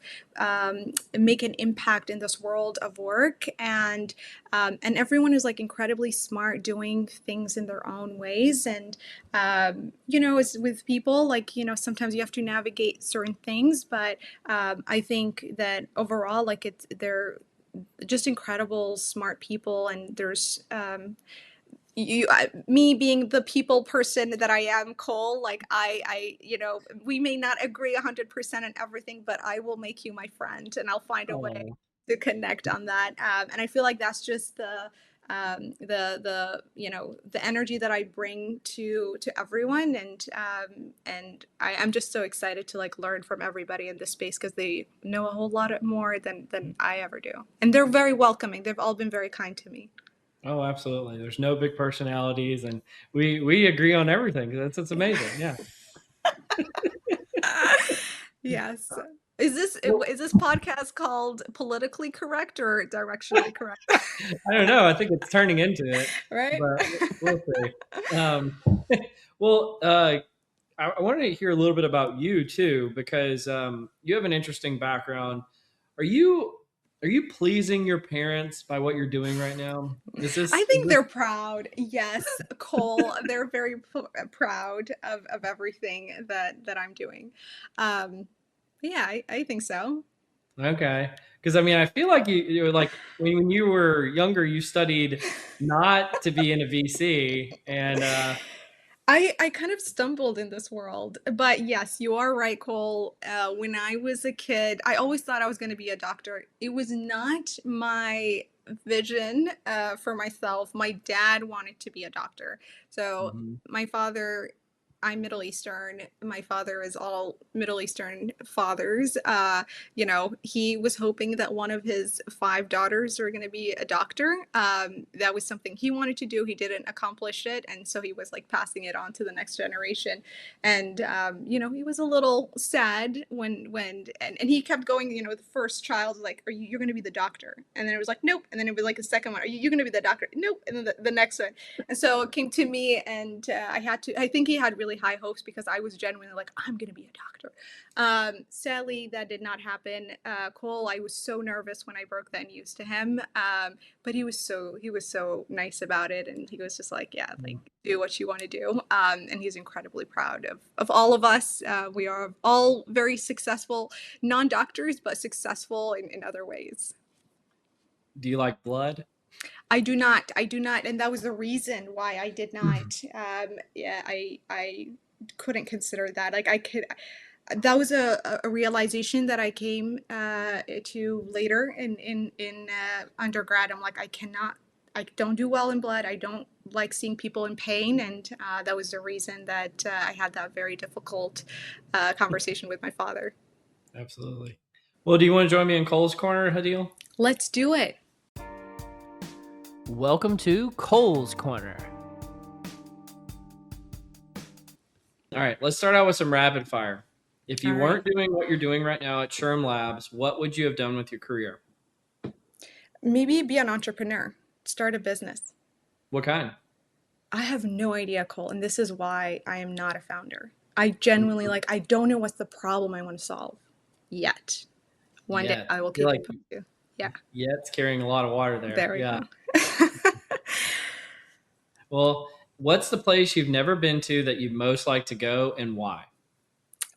B: make an impact in this world of work, and everyone is like incredibly smart, doing things in their own ways. And it's with people like sometimes you have to navigate certain things, but I think that overall, like they're just incredible, smart people, and there's me being the people person that I am, Cole, like we may not agree 100% on everything, but I will make you my friend and I'll find a way
A: Oh,
B: to connect on that. And I feel like that's just the energy that I bring to everyone. And I'm just so excited to like learn from everybody in this space because they know a whole lot more than I ever do. And they're very welcoming. They've all been very kind to me.
A: oh, absolutely. There's no big personalities, and we agree on everything. That's
B: Yeah.
A: amazing. Yeah.
B: Yes. Is this podcast called politically correct or directionally correct?
A: I don't know. I think it's turning into it,
B: Right?
A: but we'll see. Um, well, I wanted to hear a little bit about you too, because you have an interesting background. Are you are you pleasing your parents by what you're doing right now?
B: I
A: Is
B: think
A: this
B: they're proud. Yes, Cole, they're very proud of everything that I'm doing. Um, yeah, I think so.
A: okay? Because I mean, I feel like you're like when you were younger, you studied not to be in a VC, and
B: I kind of stumbled in this world, but yes, you are right, Cole. When I was a kid, I always thought I was going to be a doctor. It was not my vision for myself. My dad wanted to be a doctor. So
A: mhm.
B: my father, I'm Middle Eastern. My father is all Middle Eastern fathers. He was hoping that one of his five daughters were going to be a doctor. That was something he wanted to do. He didn't accomplish it, and so he was like passing it on to the next generation. And he was a little sad and he kept going. The first child was like, you're going to be the doctor?" And then it was like, "Nope." And then it was like the second one, you're going to be the doctor?" "Nope." And then the next one. And so it came to me, and I think he had really high hopes because I was genuinely like, I'm going to be a doctor. Sadly, that did not happen. Cole, I was so nervous when I broke that news to him. But he was so nice about it. And he was just like, yeah, like do what you want to do. And he's incredibly proud of all of us. We are all very successful, non-doctors, but successful in other ways.
A: Do you like blood?
B: I do not. I do not, and that was the reason why I did
A: Mhm.
B: not. Yeah, I couldn't consider that. Like I could. That was a realization that I came to later in undergrad. I'm like, I cannot. I don't do well in blood. I don't like seeing people in pain, and that was the reason that I had that very difficult conversation with my father.
A: Absolutely. Well, do you want to join me in Cole's Corner, Hadeel?
B: Let's do it.
A: Welcome to Cole's Corner. All right, let's start out with some rapid fire. If
B: All
A: you
B: right.
A: weren't doing what you're doing right now at SHRM Labs, what would you have done with your career?
B: Maybe be an entrepreneur. Start a business.
A: What kind?
B: I have no idea, Cole, and this is why I am not a founder. I genuinely like I don't know what's the problem I want to solve yet. One day
A: Yet.
B: I will
A: I feel
B: keep
A: like
B: you posted. Yeah,
A: yet's carrying a lot of water there.
B: there we
A: Yeah.
B: go.
A: Well, what's the place you've never been to that you'd most like to go and why?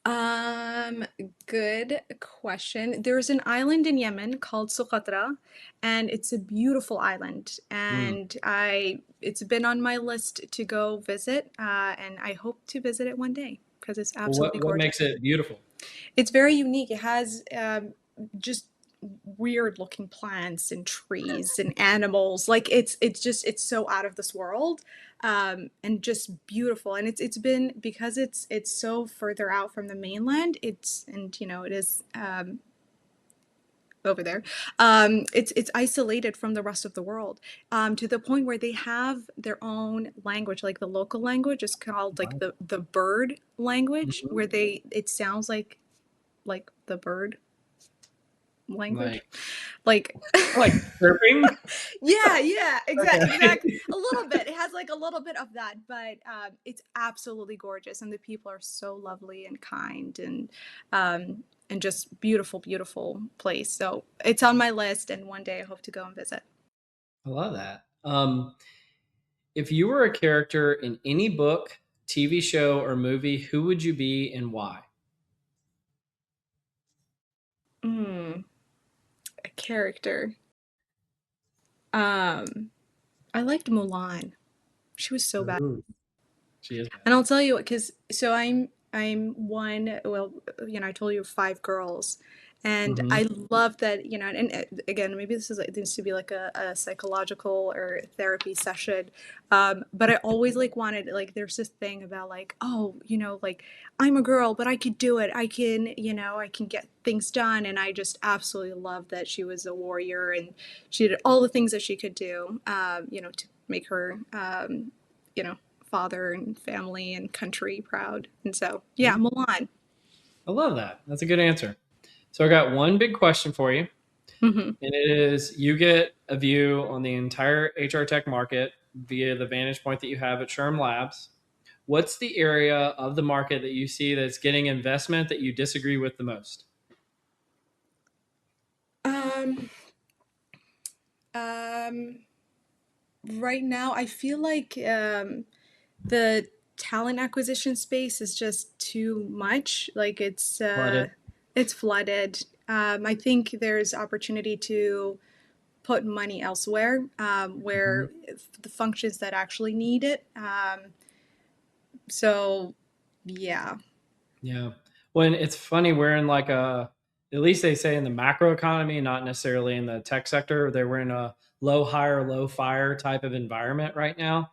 B: Um, Good question. There's an island in Yemen called Socotra, and it's a beautiful island.
A: Hmm.
B: And it's been on my list to go visit, and I hope to visit it one day because it's
A: Well,
B: absolutely
A: what
B: gorgeous.
A: makes it beautiful?
B: It's very unique. It has just weird looking plants and trees and animals. Like it's so out of this world, and just beautiful. And it's been, because it's so further out from the mainland. It's and you know it is over there. It's isolated from the rest of the world, to the point where they have their own language. Like the local language is called like
A: Wow.
B: the bird language,
A: Mhm.
B: where they it sounds like the bird language.
A: Like,
B: Like
A: like chirping.
B: yeah, yeah,
A: Okay.
B: exactly. A little bit. It has like a little bit of that, but it's absolutely gorgeous, and the people are so lovely and kind, and just beautiful, beautiful place. So it's on my list, and one day I hope to go and visit.
A: I love that. If you were a character in any book, TV show, or movie, who would you be and why?
B: Mm, a character. Um, I liked Mulan. She was so bad.
A: Ooh, she is
B: And
A: badass.
B: I'll tell you what, because so I'm one. Well, I told you five girls, and
A: Hmm.
B: I love that. And again, maybe this needs to be like a psychological or therapy session. But I always like wanted, like, there's this thing about like, oh, like I'm a girl, but I could do it. I can get things done. And I just absolutely love that she was a warrior, and she did all the things that she could do. To make her, you know father and family and country proud. And so, yeah, Milan.
A: I love that. That's a good answer. So I got one big question for you,
B: Hmm.
A: and it is: you get a view on the entire HR tech market via the vantage point that you have at SHRM Labs. What's the area of the market that you see that's getting investment that you disagree with the most?
B: Um, um, right now, I feel like the talent acquisition space is just too much. Like
A: Flooded.
B: it's flooded. I think there's opportunity to put money elsewhere,
A: Mhm.
B: where the functions that actually need it. So, yeah,
A: Yeah. When it's funny, we're in like at least they say in the macro economy, not necessarily in the tech sector, they were in a low hire, low fire type of environment right now.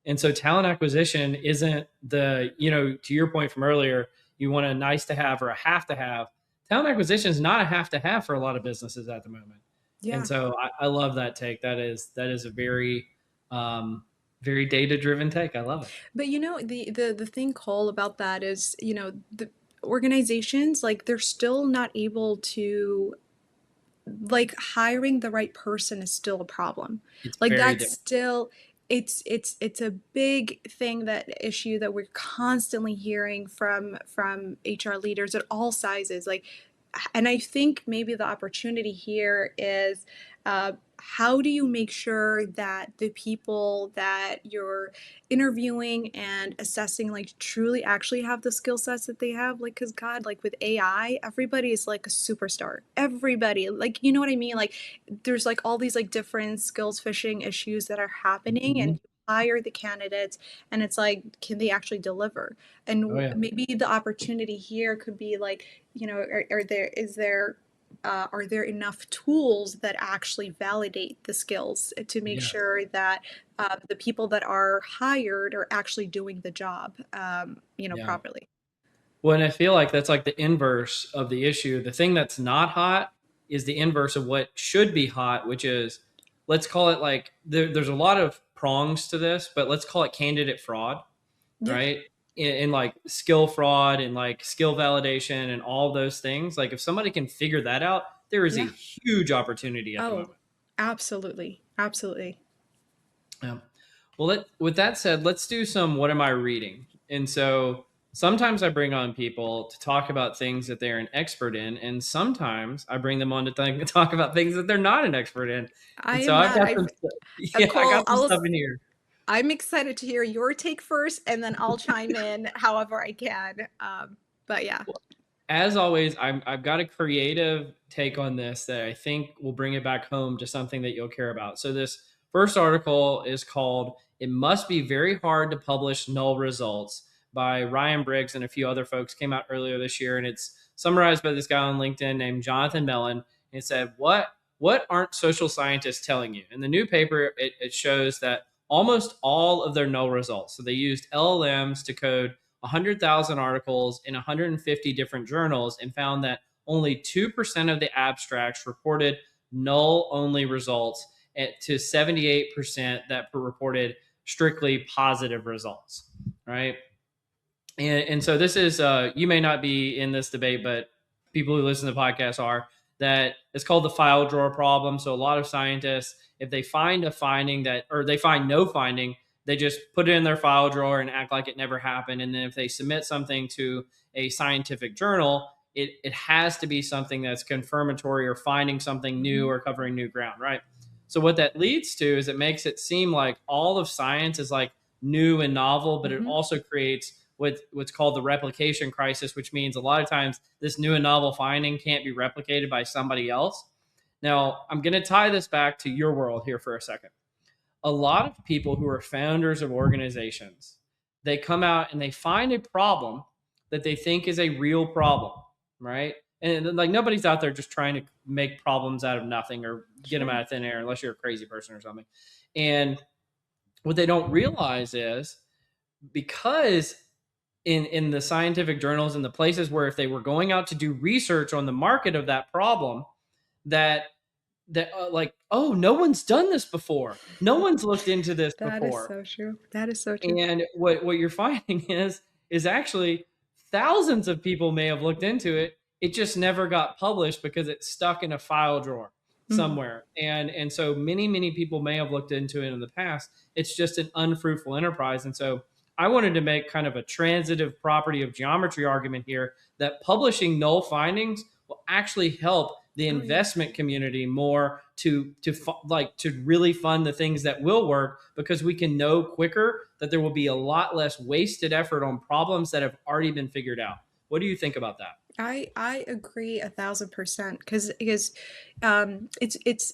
A: And so talent acquisition isn't to your point from earlier, you want a nice to have or a have to have. Talent acquisition is not a have to have for a lot of businesses at the moment. And
B: yeah.
A: so I love that take. That is a very, very data driven take. I love it.
B: But the thing, Cole, about that is, the organizations, like, they're still not able to, like, hiring the right person is still a problem.
A: It's
B: Like,
A: very
B: that's
A: different.
B: still, it's a big thing, that issue that we're constantly hearing from HR leaders at all sizes. Like, and I think maybe the opportunity here is, how do you make sure that the people that you're interviewing and assessing, like, truly actually have the skill sets that they have? Like, because God, like with AI, everybody is like a superstar. Everybody, like, you know what I mean? Like, there's like all these like different skills fishing issues that are happening, and
A: Mhm.
B: you hire the candidates, and it's like, can they actually deliver?
A: Oh
B: And
A: yeah.
B: maybe the opportunity here could be like, are there enough tools that actually validate the skills to make
A: Yeah.
B: sure that the people that are hired are actually doing the job,
A: Yeah.
B: properly?
A: Well, and I feel like that's like the inverse of the issue. The thing that's not hot is the inverse of what should be hot, which is, let's call it like there's a lot of prongs to this, but let's call it candidate fraud,
B: Yeah.
A: right? In like skill fraud and like skill validation and all those things. Like if somebody can figure that out, there is a
B: Yeah.
A: huge opportunity at the
B: Oh,
A: moment.
B: absolutely. Absolutely.
A: Yeah. Well, with that said, let's do some what am I reading? And so sometimes I bring on people to talk about things that they're an expert in, and sometimes I bring them on to talk about things that they're not an expert in. And so I've got some, yeah, I
B: Cole,
A: got some stuff in here.
B: I'm excited to hear your take first, and then I'll chime in however I can. But yeah.
A: As always, I've got a creative take on this that I think will bring it back home to something that you'll care about. So this first article is called "It Must Be Very Hard to Publish Null Results" by Ryan Briggs and a few other folks. Came out earlier this year, and it's summarized by this guy on LinkedIn named Jonathan Mellon. and it said, what aren't social scientists telling you? In the new paper, it shows that almost all of their null results. So they used LLMs to code 100,000 articles in 150 different journals and found that only 2% of the abstracts reported null only results to 78% that reported strictly positive results, right? And so this is, you may not be in this debate, but people who listen to podcasts are, that it's called the file drawer problem. So a lot of scientists, if they find a finding or they find no finding, they just put it in their file drawer and act like it never happened. And then if they submit something to a scientific journal, it has to be something that's confirmatory or finding something new or covering new ground, right? So what that leads to is it makes it seem like all of science is like new and novel, but it also creates what's called the replication crisis, which means a lot of times this new and novel finding can't be replicated by somebody else. Now, I'm going to tie this back to your world here for a second. A lot of people who are founders of organizations, they come out and they find a problem that they think is a real problem, right? And like nobody's out there just trying to make problems out of nothing or get them out of thin air, unless you're a crazy person or something. And what they don't realize is, because in the scientific journals and the places where if they were going out to do research on the market of that problem, that like, oh, no one's done this before. No one's looked into this
B: That
A: before.
B: is so true. That is so true.
A: And what you're finding is actually thousands of people may have looked into it. It just never got published because it's stuck in a file drawer somewhere. And so many people may have looked into it in the past. It's just an unfruitful enterprise. And so I wanted to make kind of a transitive property of geometry argument here that publishing null findings will actually help the investment community more to really fund the things that will work, because we can know quicker that there will be a lot less wasted effort on problems that have already been figured out. What do you think about that?
B: I agree 1,000%, because it's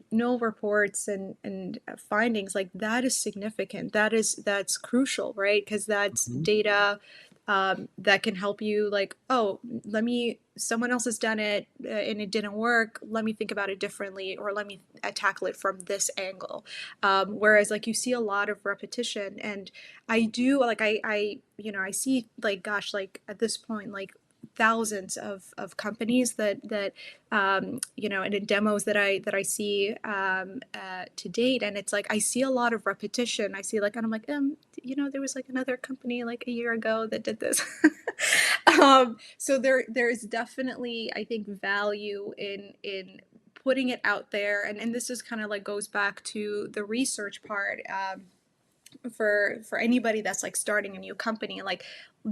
B: null reports and findings like that is significant. That's crucial, right? Because that's data that can help you, like, oh, someone else has done it and it didn't work. Let me think about it differently, or let me tackle it from this angle. Whereas like you see a lot of repetition, and I do like I see, like, gosh, like at this point, like thousands of companies that and in demos that I see to date, and it's like I see a lot of repetition. I see, like, and I'm like, there was like another company like a year ago that did this. So there is definitely, I think, value in putting it out there, and this is kind of like goes back to the research part. For anybody that's like starting a new company, like,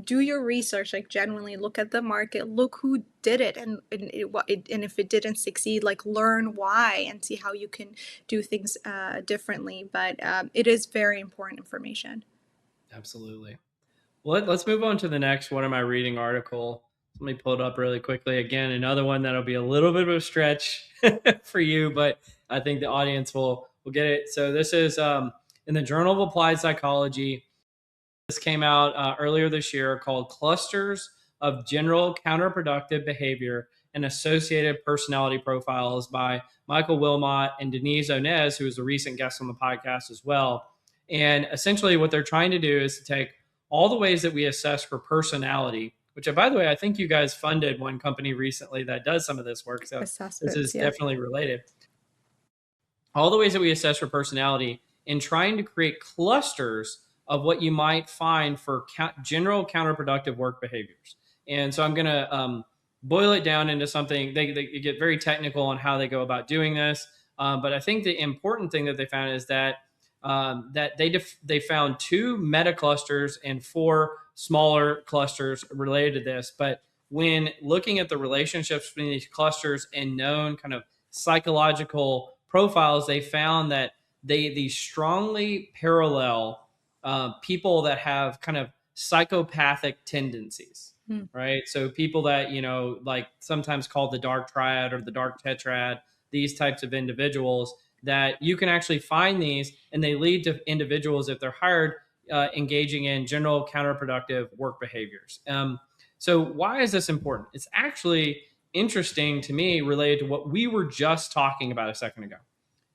B: do your research, like genuinely look at the market, look who did it, and if it didn't succeed, like learn why and see how you can do things differently. But it is very important information.
A: Absolutely. Well, let's move on to the next one of my reading article. Let me pull it up really quickly. Again, another one that'll be a little bit of a stretch for you, but I think the audience will get it. So this is in the Journal of Applied Psychology. This came out earlier this year, called Clusters of General Counterproductive Behavior and Associated Personality Profiles by Michael Wilmot and Denise Onez, who is a recent guest on the podcast as well. And essentially what they're trying to do is to take all the ways that we assess for personality, which, by the way, I think you guys funded one company recently that does some of this work. So this is definitely related. All the ways that we assess for personality, and trying to create clusters of what you might find for general counterproductive work behaviors. And so I'm going to boil it down into something. They get very technical on how they go about doing this. But I think the important thing that they found is that they found 2 meta clusters and 4 smaller clusters related to this. But when looking at the relationships between these clusters and known kind of psychological profiles, they found that they strongly parallel people that have kind of psychopathic tendencies, right? So people that, like sometimes called the dark triad or the dark tetrad, these types of individuals, that you can actually find these, and they lead to individuals, if they're hired, engaging in general counterproductive work behaviors. So why is this important? It's actually interesting to me related to what we were just talking about a second ago.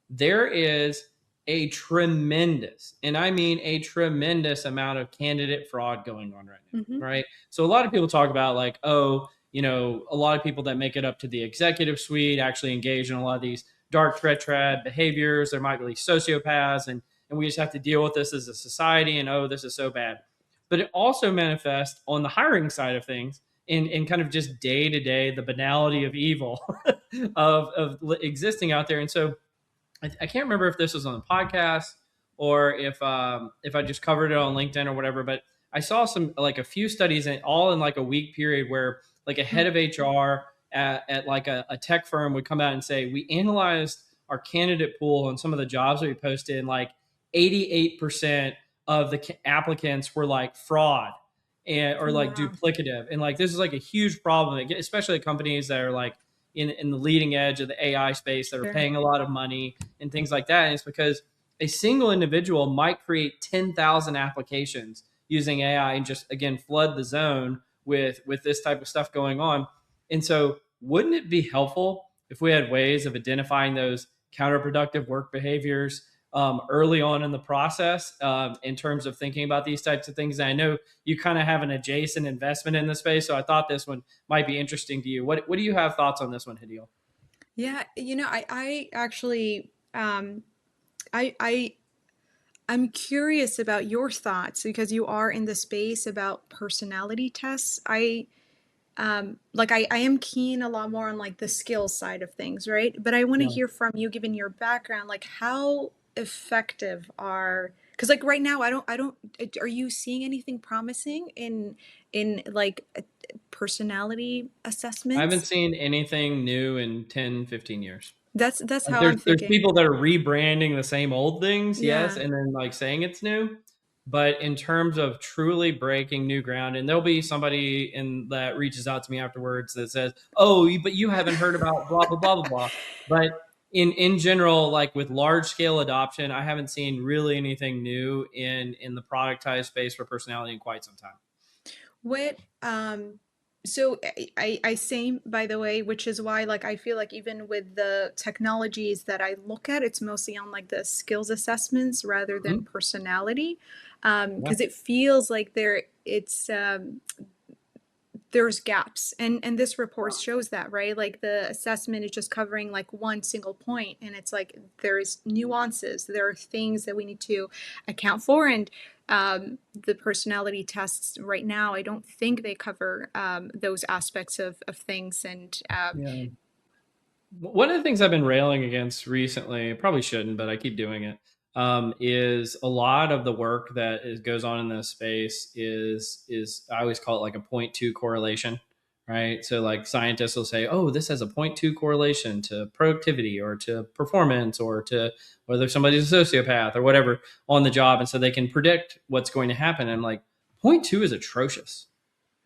A: There is a tremendous, and I mean a tremendous amount of candidate fraud going on right
B: Hmm.
A: now, right? So a lot of people talk about like, oh, a lot of people that make it up to the executive suite actually engage in a lot of these dark threat behaviors. There might be sociopaths, and we just have to deal with this as a society. And oh, this is so bad. But it also manifests on the hiring side of things in kind of just day to day, the banality of evil of existing out there. And so I can't remember if this was on the podcast or if I just covered it on LinkedIn or whatever, but I saw some like a few studies and all in like a week period where like a head of HR at like a tech firm would come out and say, we analyzed our candidate pool and some of the jobs that we posted, and like 88% of the applicants were like fraud or like
B: Wow.
A: duplicative. And like this is like a huge problem, especially at companies that are like in the leading edge of the AI space that are
B: Sure.
A: paying a lot of money and things like that. And it's because a single individual might create 10,000 applications using AI and just again flood the zone with this type of stuff going on. And so wouldn't it be helpful if we had ways of identifying those counterproductive work behaviors early on in the process in terms of thinking about these types of things? And I know you kind of have an adjacent investment in the space, so I thought this one might be interesting to you. What do you have thoughts on this one, Hadeel?
B: Yeah, I actually I I'm curious about your thoughts because you are in the space about personality tests. I am keen a lot more on like the skills side of things, right? But I want to
A: Yeah.
B: hear from you, given your background, like how effective are, because like right now I don't are you seeing anything promising in like personality
A: I haven't
B: assessments?
A: seen anything new in 10, 15 years.
B: That's
A: Like
B: how I'm
A: there's
B: thinking.
A: people that are rebranding the same old things, yes,
B: Yeah.
A: and then like saying it's new. But in terms of truly breaking new ground, and there'll be somebody in that reaches out to me afterwards that says, "Oh, but you haven't heard about blah blah blah blah blah." But in general, like with large scale adoption, I haven't seen really anything new in the productized space for personality in quite some time.
B: What so I same by the way, which is why like I feel like even with the technologies that I look at, it's mostly on like the skills assessments rather than
A: Mhm.
B: personality.
A: Yeah,
B: Because it feels like there's gaps, and this report shows that, right? Like the assessment is just covering like one single point, and it's like there's nuances, there are things that we need to account for. And the personality tests right now, I don't think they cover those aspects of things. And
A: yeah. One of the things I've been railing against recently, probably shouldn't, but I keep doing it, is a lot of the work that goes on in this space is I always call it like a point two correlation, right? So like scientists will say, oh, this has a point two correlation to productivity or to performance or to whether somebody's a sociopath or whatever on the job, and so they can predict what's going to happen. And I'm like, point two is atrocious,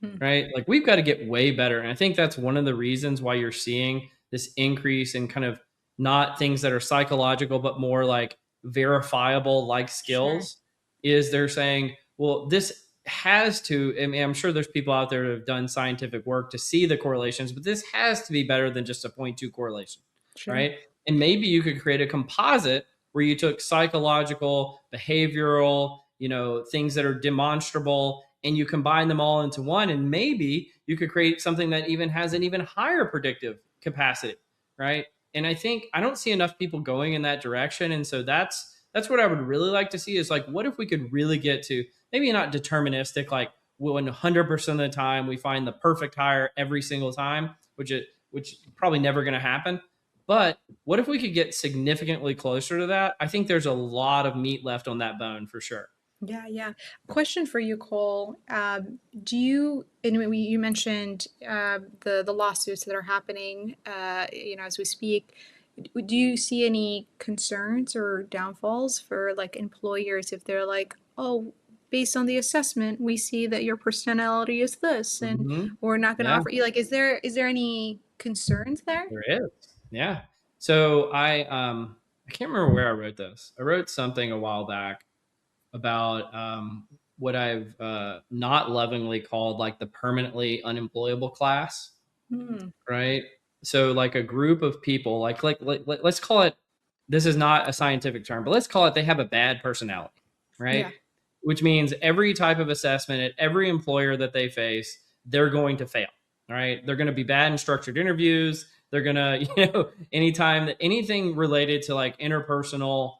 B: hmm,
A: right? Like we've got to get way better. And I think that's one of the reasons why you're seeing this increase in kind of not things that are psychological, but more like verifiable like
B: sure,
A: skills is they're saying, well, this has to, I mean, I'm sure there's people out there that have done scientific work to see the correlations, but this has to be better than just a point two correlation,
B: sure,
A: right? And maybe you could create a composite where you took psychological, behavioral, things that are demonstrable, and you combine them all into one, and maybe you could create something that even has an even higher predictive capacity, right? And I don't see enough people going in that direction, and so that's what I would really like to see is like, what if we could really get to maybe not deterministic, like 100% of the time we find the perfect hire every single time, which probably never going to happen. But what if we could get significantly closer to that? I think there's a lot of meat left on that bone for sure.
B: yeah, yeah. Question for you, Cole. Do you, and you mentioned the lawsuits that are happening, as we speak. Do you see any concerns or downfalls for like employers if they're like, oh, based on the assessment, we see that your personality is this, and
A: Hmm.
B: we're not going to
A: Yeah.
B: offer you, like, is there any concerns there?
A: There is. Yeah. So I can't remember where I wrote this. I wrote something a while back about what I've not lovingly called like the permanently unemployable class,
B: Mm.
A: right? So like a group of people, let's call it, this is not a scientific term, but let's call it they have a bad personality, right?
B: Yeah.
A: Which means every type of assessment at every employer that they face, they're going to fail. All right. They're going to be bad in structured interviews. They're going to, anytime that anything related to like interpersonal,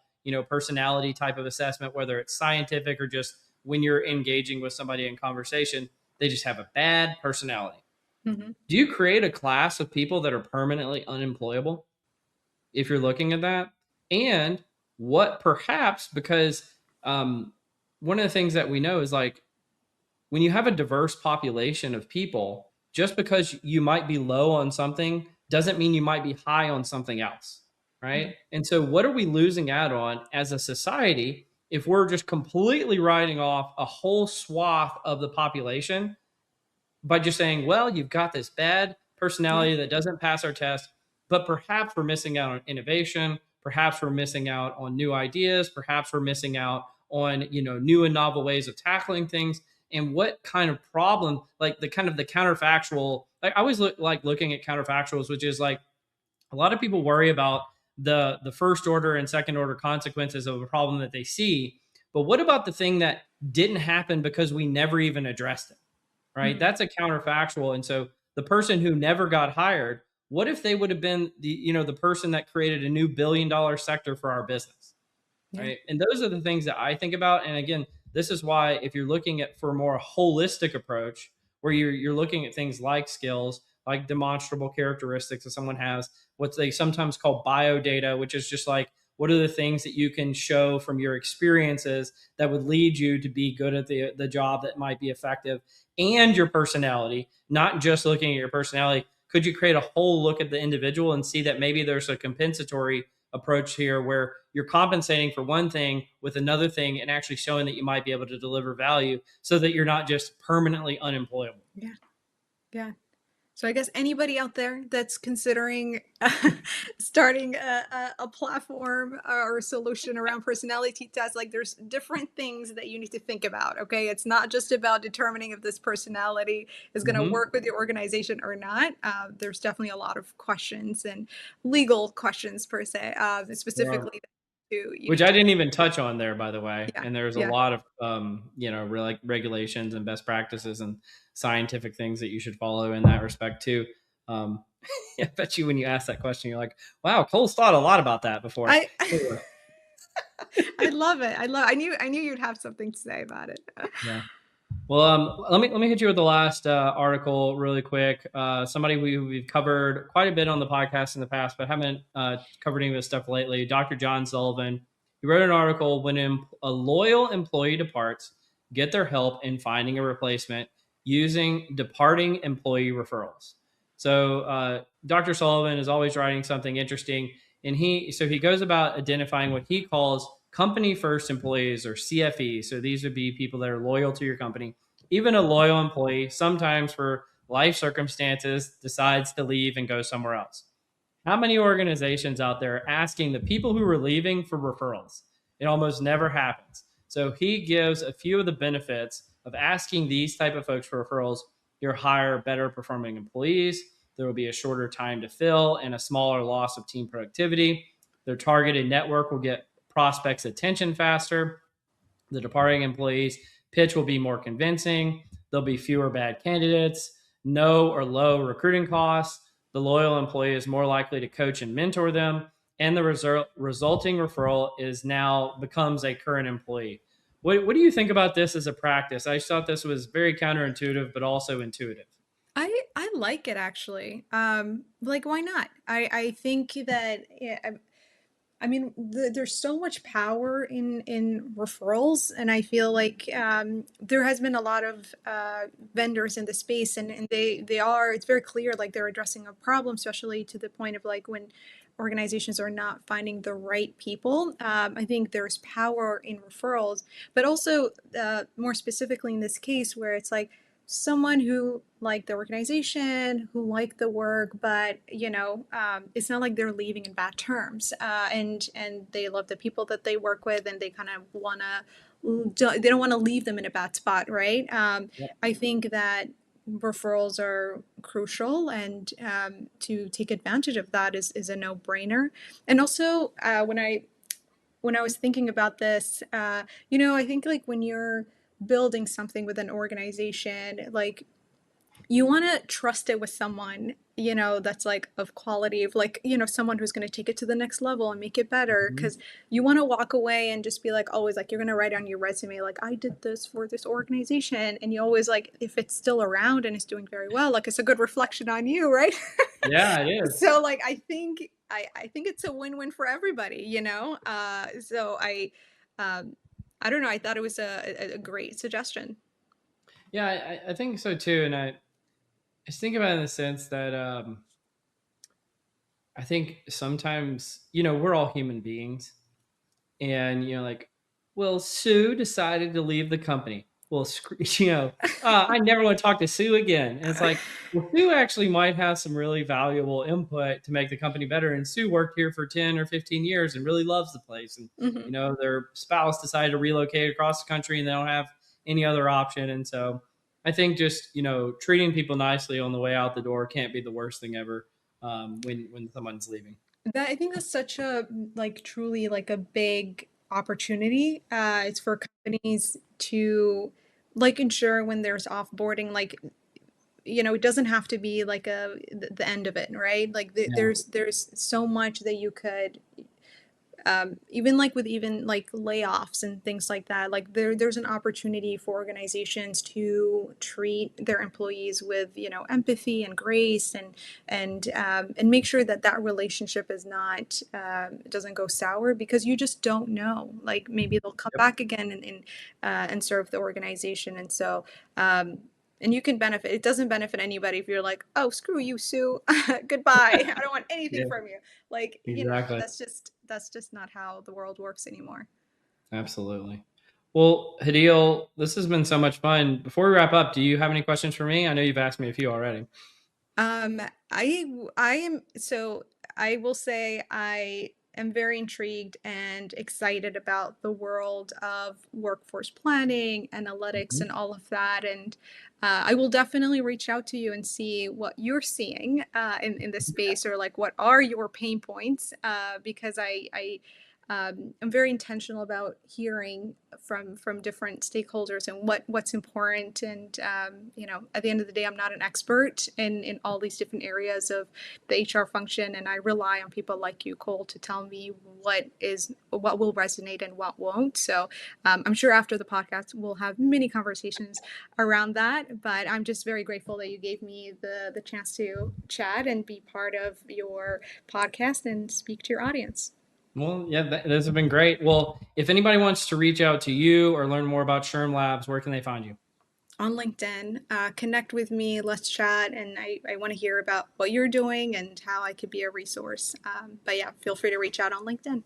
A: personality type of assessment, whether it's scientific or just when you're engaging with somebody in conversation, they just have a bad personality.
B: Hmm.
A: Do you create a class of people that are permanently unemployable if you're looking at that? And what perhaps, because one of the things that we know is like when you have a diverse population of people, just because you might be low on something doesn't mean you might be high on something else. Right.
B: Hmm.
A: And so, what are we losing out on as a society if we're just completely writing off a whole swath of the population by just saying, well, you've got this bad
B: Yeah.
A: personality that doesn't pass our test, but perhaps we're missing out on innovation. Perhaps we're missing out on new ideas. Perhaps we're missing out on, new and novel ways of tackling things. And what kind of problem, like the kind of the counterfactual, like I always like looking at counterfactuals, which is like a lot of people worry about the first order and second order consequences of a problem that they see. But what about the thing that didn't happen because we never even addressed it? Right?
B: Mm.
A: That's a counterfactual. And so the person who never got hired, what if they would have been the person that created a new $1 billion sector for our business?
B: Yeah.
A: Right? And those are the things that I think about. And again, this is why if you're looking at for a more holistic approach, where you're looking at things like skills, like demonstrable characteristics that someone has, what they sometimes call bio data, which is just like what are the things that you can show from your experiences that would lead you to be good at the job that might be effective, and your personality, not just looking at your personality. Could you create a whole look at the individual and see that maybe there's a compensatory approach here where you're compensating for one thing with another thing and actually showing that you might be able to deliver value so that you're not just permanently unemployable.
B: Yeah. Yeah. So I guess anybody out there that's considering starting a platform or a solution around personality tests, like there's different things that you need to think about. Okay, it's not just about determining if this personality is going to
A: Mm-hmm.
B: work with your organization or not. There's definitely a lot of questions and legal questions per se, specifically to you
A: Which
B: need
A: I
B: to.
A: didn't even touch on there, by the way.
B: Yeah,
A: And there's a
B: yeah.
A: lot of, like regulations and best practices and scientific things that you should follow in that respect too. Um, I bet you when you ask that question, you're like, "Wow, Cole's thought a lot about that before."
B: I I love it. I love. I knew you'd have something to say about it.
A: Yeah. Well, let me hit you with the last article really quick. Somebody we've covered quite a bit on the podcast in the past, but haven't covered any of this stuff lately. Dr. John Sullivan. He wrote an article when a loyal employee departs, get their help in finding a replacement using departing employee referrals. So Dr. Sullivan is always writing something interesting, and he goes about identifying what he calls company first employees, or CFE. So these would be people that are loyal to your company. Even a loyal employee, sometimes for life circumstances, decides to leave and go somewhere else. How many organizations out there are asking the people who are leaving for referrals? It almost never happens. So he gives a few of the benefits of asking these type of folks for referrals. You'll hire better performing employees. There will be a shorter time to fill and a smaller loss of team productivity. Their targeted network will get prospects' attention faster. The departing employees' pitch will be more convincing. There'll be fewer bad candidates, no or low recruiting costs. The loyal employee is more likely to coach and mentor them, and the resulting referral is now becomes a current employee. What do you think about this as a practice? I just thought this was very counterintuitive, but also intuitive.
B: I like it actually. Like why not? I think that yeah, I mean there's so much power in referrals, and I feel like there has been a lot of vendors in the space, and they are it's very clear like they're addressing a problem, especially to the point of like when organizations are not finding the right people. I think there's power in referrals, but also more specifically in this case where it's like someone who liked the organization, who liked the work, but it's not like they're leaving in bad terms, and they love the people that they work with, and they kind of wanna they don't want to leave them in a bad spot, right?
A: Yep.
B: I think that referrals are crucial, and to take advantage of that is a no-brainer. And also, when I was thinking about this, I think like when you're building something with an organization, like you want to trust it with someone, that's like of quality, of like, someone who's going to take it to the next level and make it better.
A: Mhm.
B: Because you want to walk away and just be like, always like, you're going to write on your resume, like, I did this for this organization. And you always like, if it's still around and it's doing very well, like it's a good reflection on you, right?
A: Yeah, it is.
B: So like, I think it's a win-win for everybody, so um, I don't know. I thought it was a great suggestion.
A: Yeah, I think so too. And I just think about it in the sense that I think sometimes, we're all human beings. And, like, well, Sue decided to leave the company. Well, I never want to talk to Sue again. And it's like, well, Sue actually might have some really valuable input to make the company better. And Sue worked here for 10 or 15 years and really loves the place. And,
B: Mhm.
A: their spouse decided to relocate across the country and they don't have any other option. And so I think just, treating people nicely on the way out the door can't be the worst thing ever when someone's leaving.
B: That I think that's such a like truly like a big opportunity. It's for companies to like ensure when there's offboarding, like it doesn't have to be like the end of it, right? Like
A: Yeah.
B: there's so much that you could even like with even like layoffs and things like that, like there's an opportunity for organizations to treat their employees with empathy and grace, and make sure that that relationship is not doesn't go sour, because you just don't know, like maybe they'll come
A: Yep.
B: back again and serve the organization. And so and you can benefit. It doesn't benefit anybody if you're like, oh, screw you, Sue. Goodbye. I don't want anything
A: Yeah,
B: from you. Like,
A: exactly.
B: that's just not how the world works anymore.
A: Absolutely. Well, Hadeel, this has been so much fun. Before we wrap up, do you have any questions for me? I know you've asked me a few already.
B: Um, I am so I will say I am very intrigued and excited about the world of workforce planning, analytics,
A: Mhm.
B: and all of that. And I will definitely reach out to you and see what you're seeing in this space, or like what are your pain points, because I'm very intentional about hearing from different stakeholders and what's important. And at the end of the day, I'm not an expert in all these different areas of the HR function, and I rely on people like you, Cole, to tell me what will resonate and what won't. So I'm sure after the podcast we'll have many conversations around that. But I'm just very grateful that you gave me the chance to chat and be part of your podcast and speak to your audience.
A: Well, yeah, those have been great. Well, if anybody wants to reach out to you or learn more about SHRM Labs, where can they find you?
B: On LinkedIn. Connect with me, let's chat, and I want to hear about what you're doing and how I could be a resource. But yeah, feel free to reach out on LinkedIn.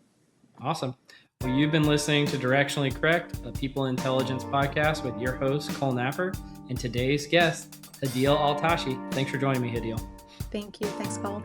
A: Awesome. Well, you've been listening to Directionally Correct, a people intelligence podcast with your host, Cole Napper, and today's guest, Hadeel Al-Tashi. Thanks for joining me, Hadeel.
B: Thank you. Thanks, Cole.